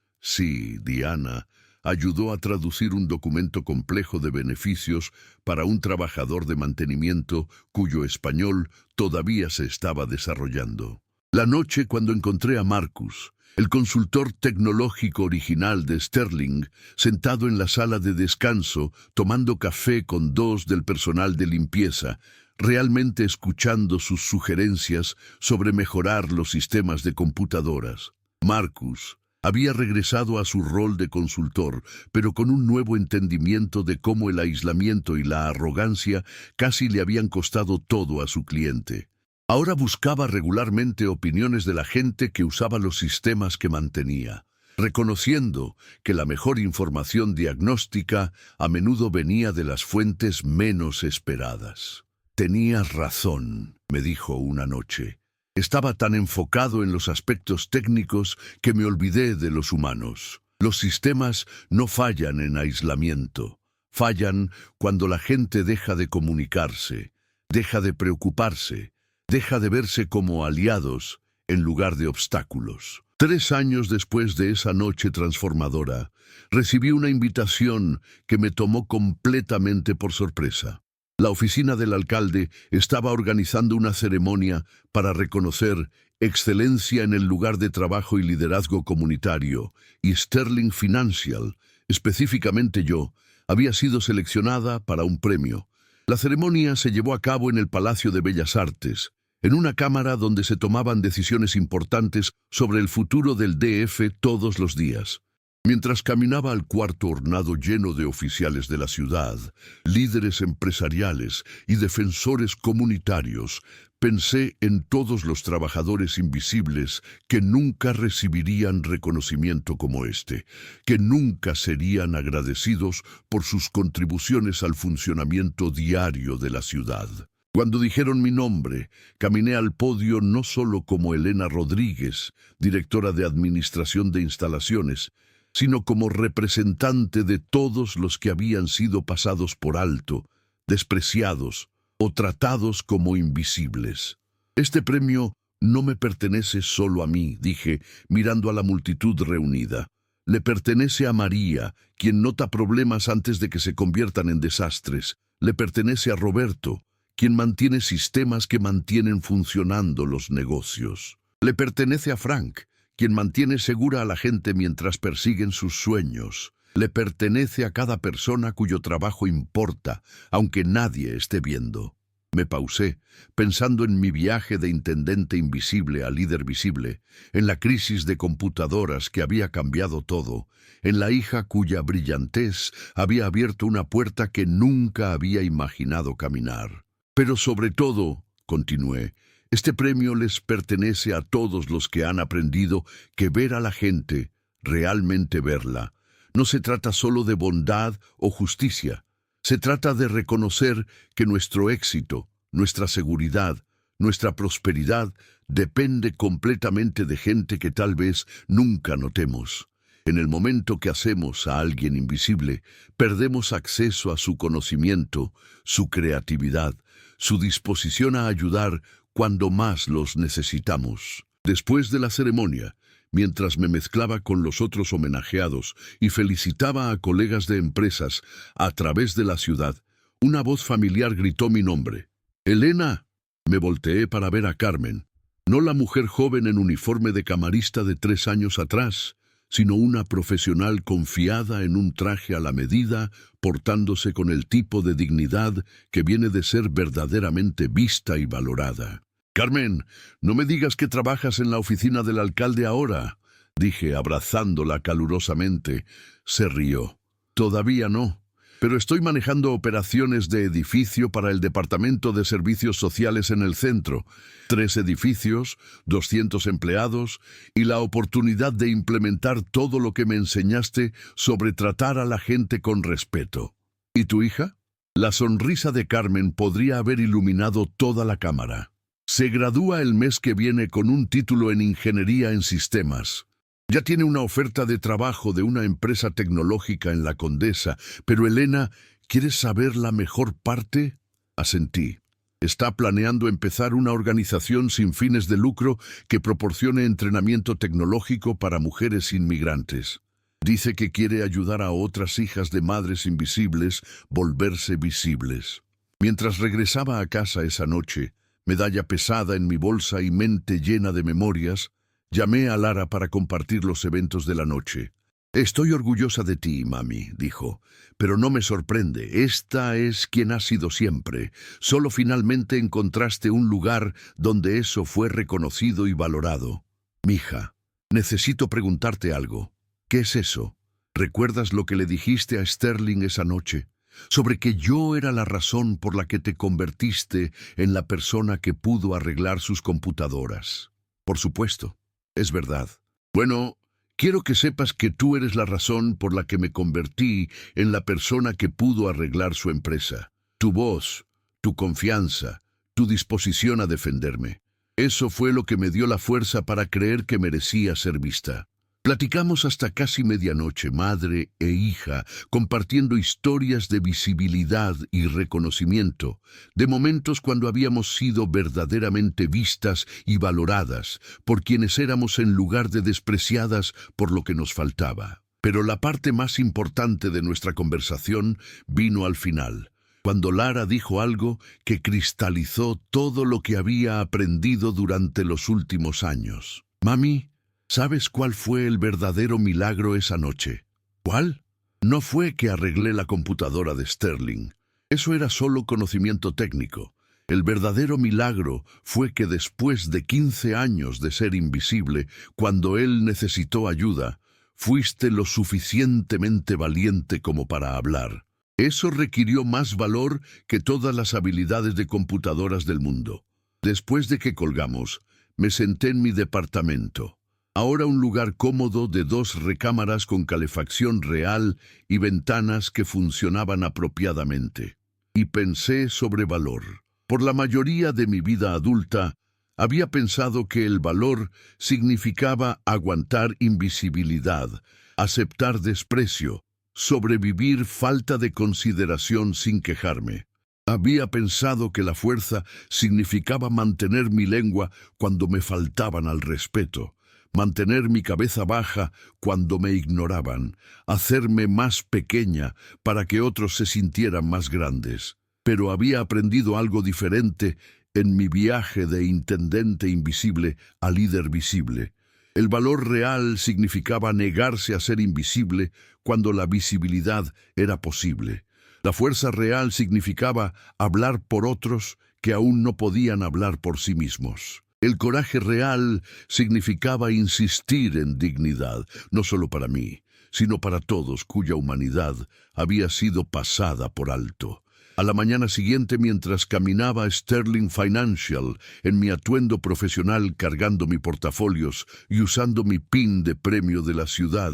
ayudó a traducir un documento complejo de beneficios para un trabajador de mantenimiento cuyo español todavía se estaba desarrollando. La noche cuando encontré a Marcus, el consultor tecnológico original de Sterling, sentado en la sala de descanso tomando café con dos del personal de limpieza, realmente escuchando sus sugerencias sobre mejorar los sistemas de computadoras. Marcus había regresado a su rol de consultor, pero con un nuevo entendimiento de cómo el aislamiento y la arrogancia casi le habían costado todo a su cliente. Ahora buscaba regularmente opiniones de la gente que usaba los sistemas que mantenía, reconociendo que la mejor información diagnóstica a menudo venía de las fuentes menos esperadas. «Tenías razón», me dijo una noche. «Estaba tan enfocado en los aspectos técnicos que me olvidé de los humanos. Los sistemas no fallan en aislamiento. Fallan cuando la gente deja de comunicarse, deja de preocuparse, deja de verse como aliados en lugar de obstáculos». 3 años después de esa noche transformadora, recibí una invitación que me tomó completamente por sorpresa. La oficina del alcalde estaba organizando una ceremonia para reconocer excelencia en el lugar de trabajo y liderazgo comunitario, y Sterling Financial, específicamente yo, había sido seleccionada para un premio. La ceremonia se llevó a cabo en el Palacio de Bellas Artes, en una cámara donde se tomaban decisiones importantes sobre el futuro del DF todos los días. Mientras caminaba al cuarto ornado lleno de oficiales de la ciudad, líderes empresariales y defensores comunitarios, pensé en todos los trabajadores invisibles que nunca recibirían reconocimiento como este, que nunca serían agradecidos por sus contribuciones al funcionamiento diario de la ciudad. Cuando dijeron mi nombre, caminé al podio no solo como Elena Rodríguez, directora de Administración de Instalaciones, sino como representante de todos los que habían sido pasados por alto, despreciados o tratados como invisibles. «Este premio no me pertenece solo a mí», dije, mirando a la multitud reunida. «Le pertenece a María, quien nota problemas antes de que se conviertan en desastres. Le pertenece a Roberto, quien mantiene sistemas que mantienen funcionando los negocios. Le pertenece a Frank, quien mantiene segura a la gente mientras persiguen sus sueños. Le pertenece a cada persona cuyo trabajo importa, aunque nadie esté viendo». Me pausé, pensando en mi viaje de intendente invisible a líder visible, en la crisis de computadoras que había cambiado todo, en la hija cuya brillantez había abierto una puerta que nunca había imaginado caminar. «Pero sobre todo», continué, «este premio les pertenece a todos los que han aprendido que ver a la gente, realmente verla, no se trata solo de bondad o justicia. Se trata de reconocer que nuestro éxito, nuestra seguridad, nuestra prosperidad depende completamente de gente que tal vez nunca notemos. En el momento que hacemos a alguien invisible, perdemos acceso a su conocimiento, su creatividad, su disposición a ayudar cuando más los necesitamos». Después de la ceremonia, mientras me mezclaba con los otros homenajeados y felicitaba a colegas de empresas a través de la ciudad, una voz familiar gritó mi nombre. «¡Elena!». Me volteé para ver a Carmen, no la mujer joven en uniforme de camarista de 3 años atrás, sino una profesional confiada en un traje a la medida, portándose con el tipo de dignidad que viene de ser verdaderamente vista y valorada. «Carmen, no me digas que trabajas en la oficina del alcalde ahora», dije abrazándola calurosamente. Se rió. «Todavía no, pero estoy manejando operaciones de edificio para el Departamento de Servicios Sociales en el centro. 3 edificios, 200 empleados y la oportunidad de implementar todo lo que me enseñaste sobre tratar a la gente con respeto. ¿Y tu hija?». La sonrisa de Carmen podría haber iluminado toda la cámara. «Se gradúa el mes que viene con un título en Ingeniería en Sistemas. Ya tiene una oferta de trabajo de una empresa tecnológica en La Condesa, pero Elena, ¿quieres saber la mejor parte?». Asentí. «Está planeando empezar una organización sin fines de lucro que proporcione entrenamiento tecnológico para mujeres inmigrantes. Dice que quiere ayudar a otras hijas de madres invisibles volverse visibles». Mientras regresaba a casa esa noche, medalla pesada en mi bolsa y mente llena de memorias, llamé a Lara para compartir los eventos de la noche. Estoy orgullosa de ti, mami, dijo, pero no me sorprende. Esta es quien has sido siempre. Solo finalmente encontraste un lugar donde eso fue reconocido y valorado. Mija, necesito preguntarte algo. ¿Qué es eso? ¿Recuerdas lo que le dijiste a Sterling esa noche? Sobre que yo era la razón por la que te convertiste en la persona que pudo arreglar sus computadoras. Por supuesto, es verdad. Bueno, quiero que sepas que tú eres la razón por la que me convertí en la persona que pudo arreglar su empresa. Tu voz, tu confianza, tu disposición a defenderme. Eso fue lo que me dio la fuerza para creer que merecía ser vista. Platicamos hasta casi medianoche, madre e hija, compartiendo historias de visibilidad y reconocimiento, de momentos cuando habíamos sido verdaderamente vistas y valoradas por quienes éramos en lugar de despreciadas por lo que nos faltaba. Pero la parte más importante de nuestra conversación vino al final, cuando Lara dijo algo que cristalizó todo lo que había aprendido durante los últimos años. Mami, ¿sabes cuál fue el verdadero milagro esa noche? ¿Cuál? No fue que arreglé la computadora de Sterling. Eso era solo conocimiento técnico. El verdadero milagro fue que después de 15 años de ser invisible, cuando él necesitó ayuda, fuiste lo suficientemente valiente como para hablar. Eso requirió más valor que todas las habilidades de computadoras del mundo. Después de que colgamos, me senté en mi departamento. Ahora un lugar cómodo de 2 recámaras con calefacción real y ventanas que funcionaban apropiadamente. Y pensé sobre valor. Por la mayoría de mi vida adulta, había pensado que el valor significaba aguantar invisibilidad, aceptar desprecio, sobrevivir falta de consideración sin quejarme. Había pensado que la fuerza significaba mantener mi lengua cuando me faltaban al respeto, mantener mi cabeza baja cuando me ignoraban, hacerme más pequeña para que otros se sintieran más grandes. Pero había aprendido algo diferente en mi viaje de intendente invisible a líder visible. El valor real significaba negarse a ser invisible cuando la visibilidad era posible. La fuerza real significaba hablar por otros que aún no podían hablar por sí mismos. El coraje real significaba insistir en dignidad, no solo para mí, sino para todos cuya humanidad había sido pasada por alto. A la mañana siguiente, mientras caminaba a Sterling Financial en mi atuendo profesional cargando mis portafolios y usando mi pin de premio de la ciudad,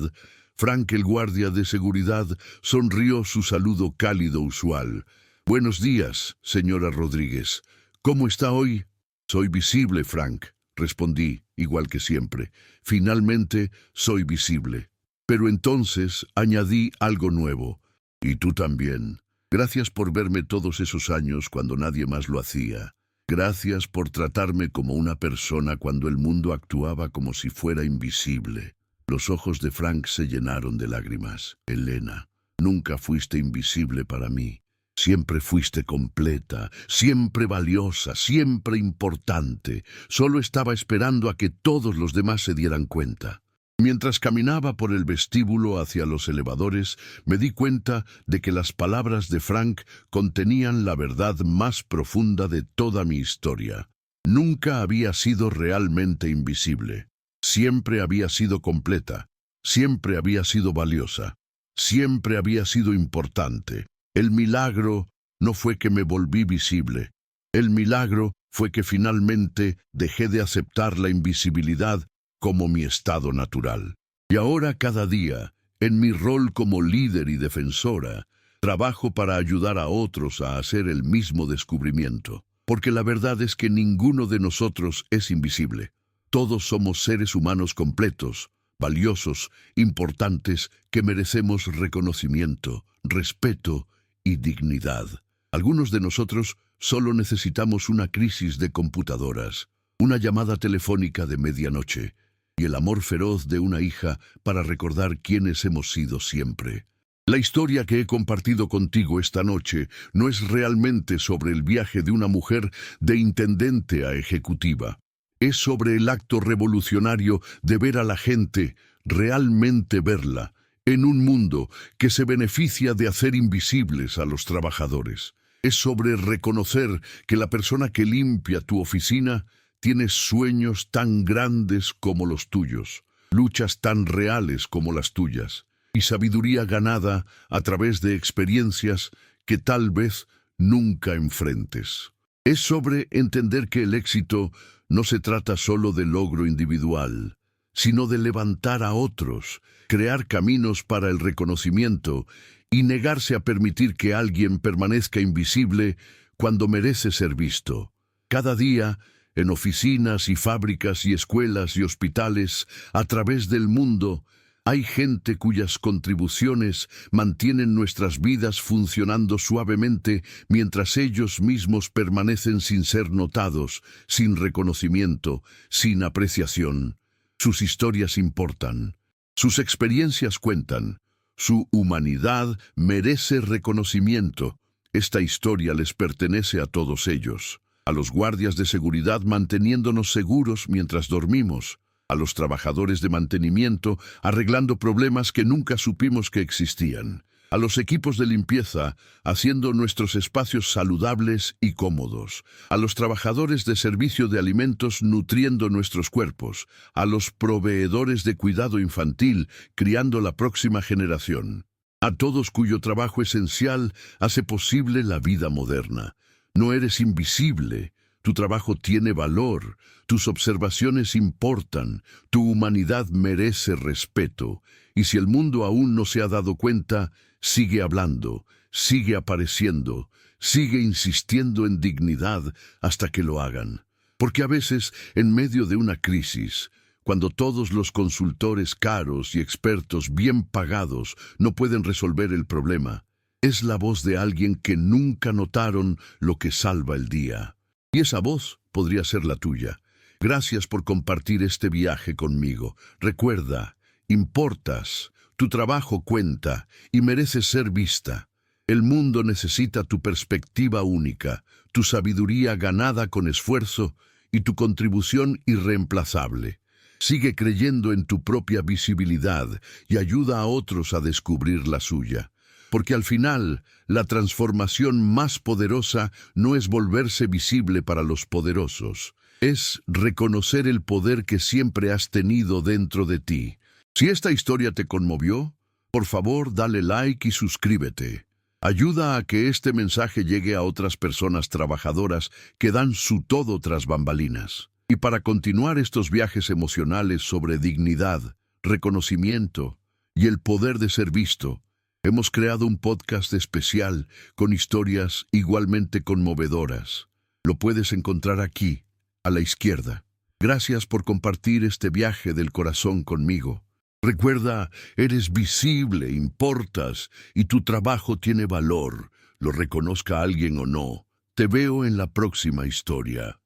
Frank, el guardia de seguridad, sonrió su saludo cálido usual. «Buenos días, señora Rodríguez. ¿Cómo está hoy?» «Soy visible, Frank», respondí, igual que siempre. «Finalmente soy visible». Pero entonces añadí algo nuevo. «Y tú también. Gracias por verme todos esos años cuando nadie más lo hacía. Gracias por tratarme como una persona cuando el mundo actuaba como si fuera invisible». Los ojos de Frank se llenaron de lágrimas. «Elena, nunca fuiste invisible para mí. Siempre fuiste completa, siempre valiosa, siempre importante. Solo estaba esperando a que todos los demás se dieran cuenta». Mientras caminaba por el vestíbulo hacia los elevadores, me di cuenta de que las palabras de Frank contenían la verdad más profunda de toda mi historia. Nunca había sido realmente invisible. Siempre había sido completa. Siempre había sido valiosa. Siempre había sido importante. El milagro no fue que me volví visible. El milagro fue que finalmente dejé de aceptar la invisibilidad como mi estado natural. Y ahora cada día, en mi rol como líder y defensora, trabajo para ayudar a otros a hacer el mismo descubrimiento. Porque la verdad es que ninguno de nosotros es invisible. Todos somos seres humanos completos, valiosos, importantes, que merecemos reconocimiento, respeto y dignidad. Algunos de nosotros solo necesitamos una crisis de computadoras, una llamada telefónica de medianoche, y el amor feroz de una hija para recordar quiénes hemos sido siempre. La historia que he compartido contigo esta noche no es realmente sobre el viaje de una mujer de intendente a ejecutiva. Es sobre el acto revolucionario de ver a la gente, realmente verla, en un mundo que se beneficia de hacer invisibles a los trabajadores. Es sobre reconocer que la persona que limpia tu oficina tiene sueños tan grandes como los tuyos, luchas tan reales como las tuyas, y sabiduría ganada a través de experiencias que tal vez nunca enfrentes. Es sobre entender que el éxito no se trata solo de logro individual, sino de levantar a otros, crear caminos para el reconocimiento y negarse a permitir que alguien permanezca invisible cuando merece ser visto. Cada día, en oficinas y fábricas y escuelas y hospitales, a través del mundo, hay gente cuyas contribuciones mantienen nuestras vidas funcionando suavemente mientras ellos mismos permanecen sin ser notados, sin reconocimiento, sin apreciación. Sus historias importan, sus experiencias cuentan, su humanidad merece reconocimiento. Esta historia les pertenece a todos ellos, a los guardias de seguridad manteniéndonos seguros mientras dormimos, a los trabajadores de mantenimiento arreglando problemas que nunca supimos que existían, a los equipos de limpieza haciendo nuestros espacios saludables y cómodos, a los trabajadores de servicio de alimentos nutriendo nuestros cuerpos, a los proveedores de cuidado infantil criando la próxima generación, a todos cuyo trabajo esencial hace posible la vida moderna. No eres invisible. Tu trabajo tiene valor, tus observaciones importan, tu humanidad merece respeto, y si el mundo aún no se ha dado cuenta, sigue hablando, sigue apareciendo, sigue insistiendo en dignidad hasta que lo hagan. Porque a veces, en medio de una crisis, cuando todos los consultores caros y expertos bien pagados no pueden resolver el problema, es la voz de alguien que nunca notaron lo que salva el día. Y esa voz podría ser la tuya. Gracias por compartir este viaje conmigo. Recuerda, importas, tu trabajo cuenta y mereces ser vista. El mundo necesita tu perspectiva única, tu sabiduría ganada con esfuerzo y tu contribución irreemplazable. Sigue creyendo en tu propia visibilidad y ayuda a otros a descubrir la suya. Porque al final, la transformación más poderosa no es volverse visible para los poderosos, es reconocer el poder que siempre has tenido dentro de ti. Si esta historia te conmovió, por favor dale like y suscríbete. Ayuda a que este mensaje llegue a otras personas trabajadoras que dan su todo tras bambalinas. Y para continuar estos viajes emocionales sobre dignidad, reconocimiento y el poder de ser visto, hemos creado un podcast especial con historias igualmente conmovedoras. Lo puedes encontrar aquí, a la izquierda. Gracias por compartir este viaje del corazón conmigo. Recuerda, eres visible, importas y tu trabajo tiene valor, lo reconozca alguien o no. Te veo en la próxima historia.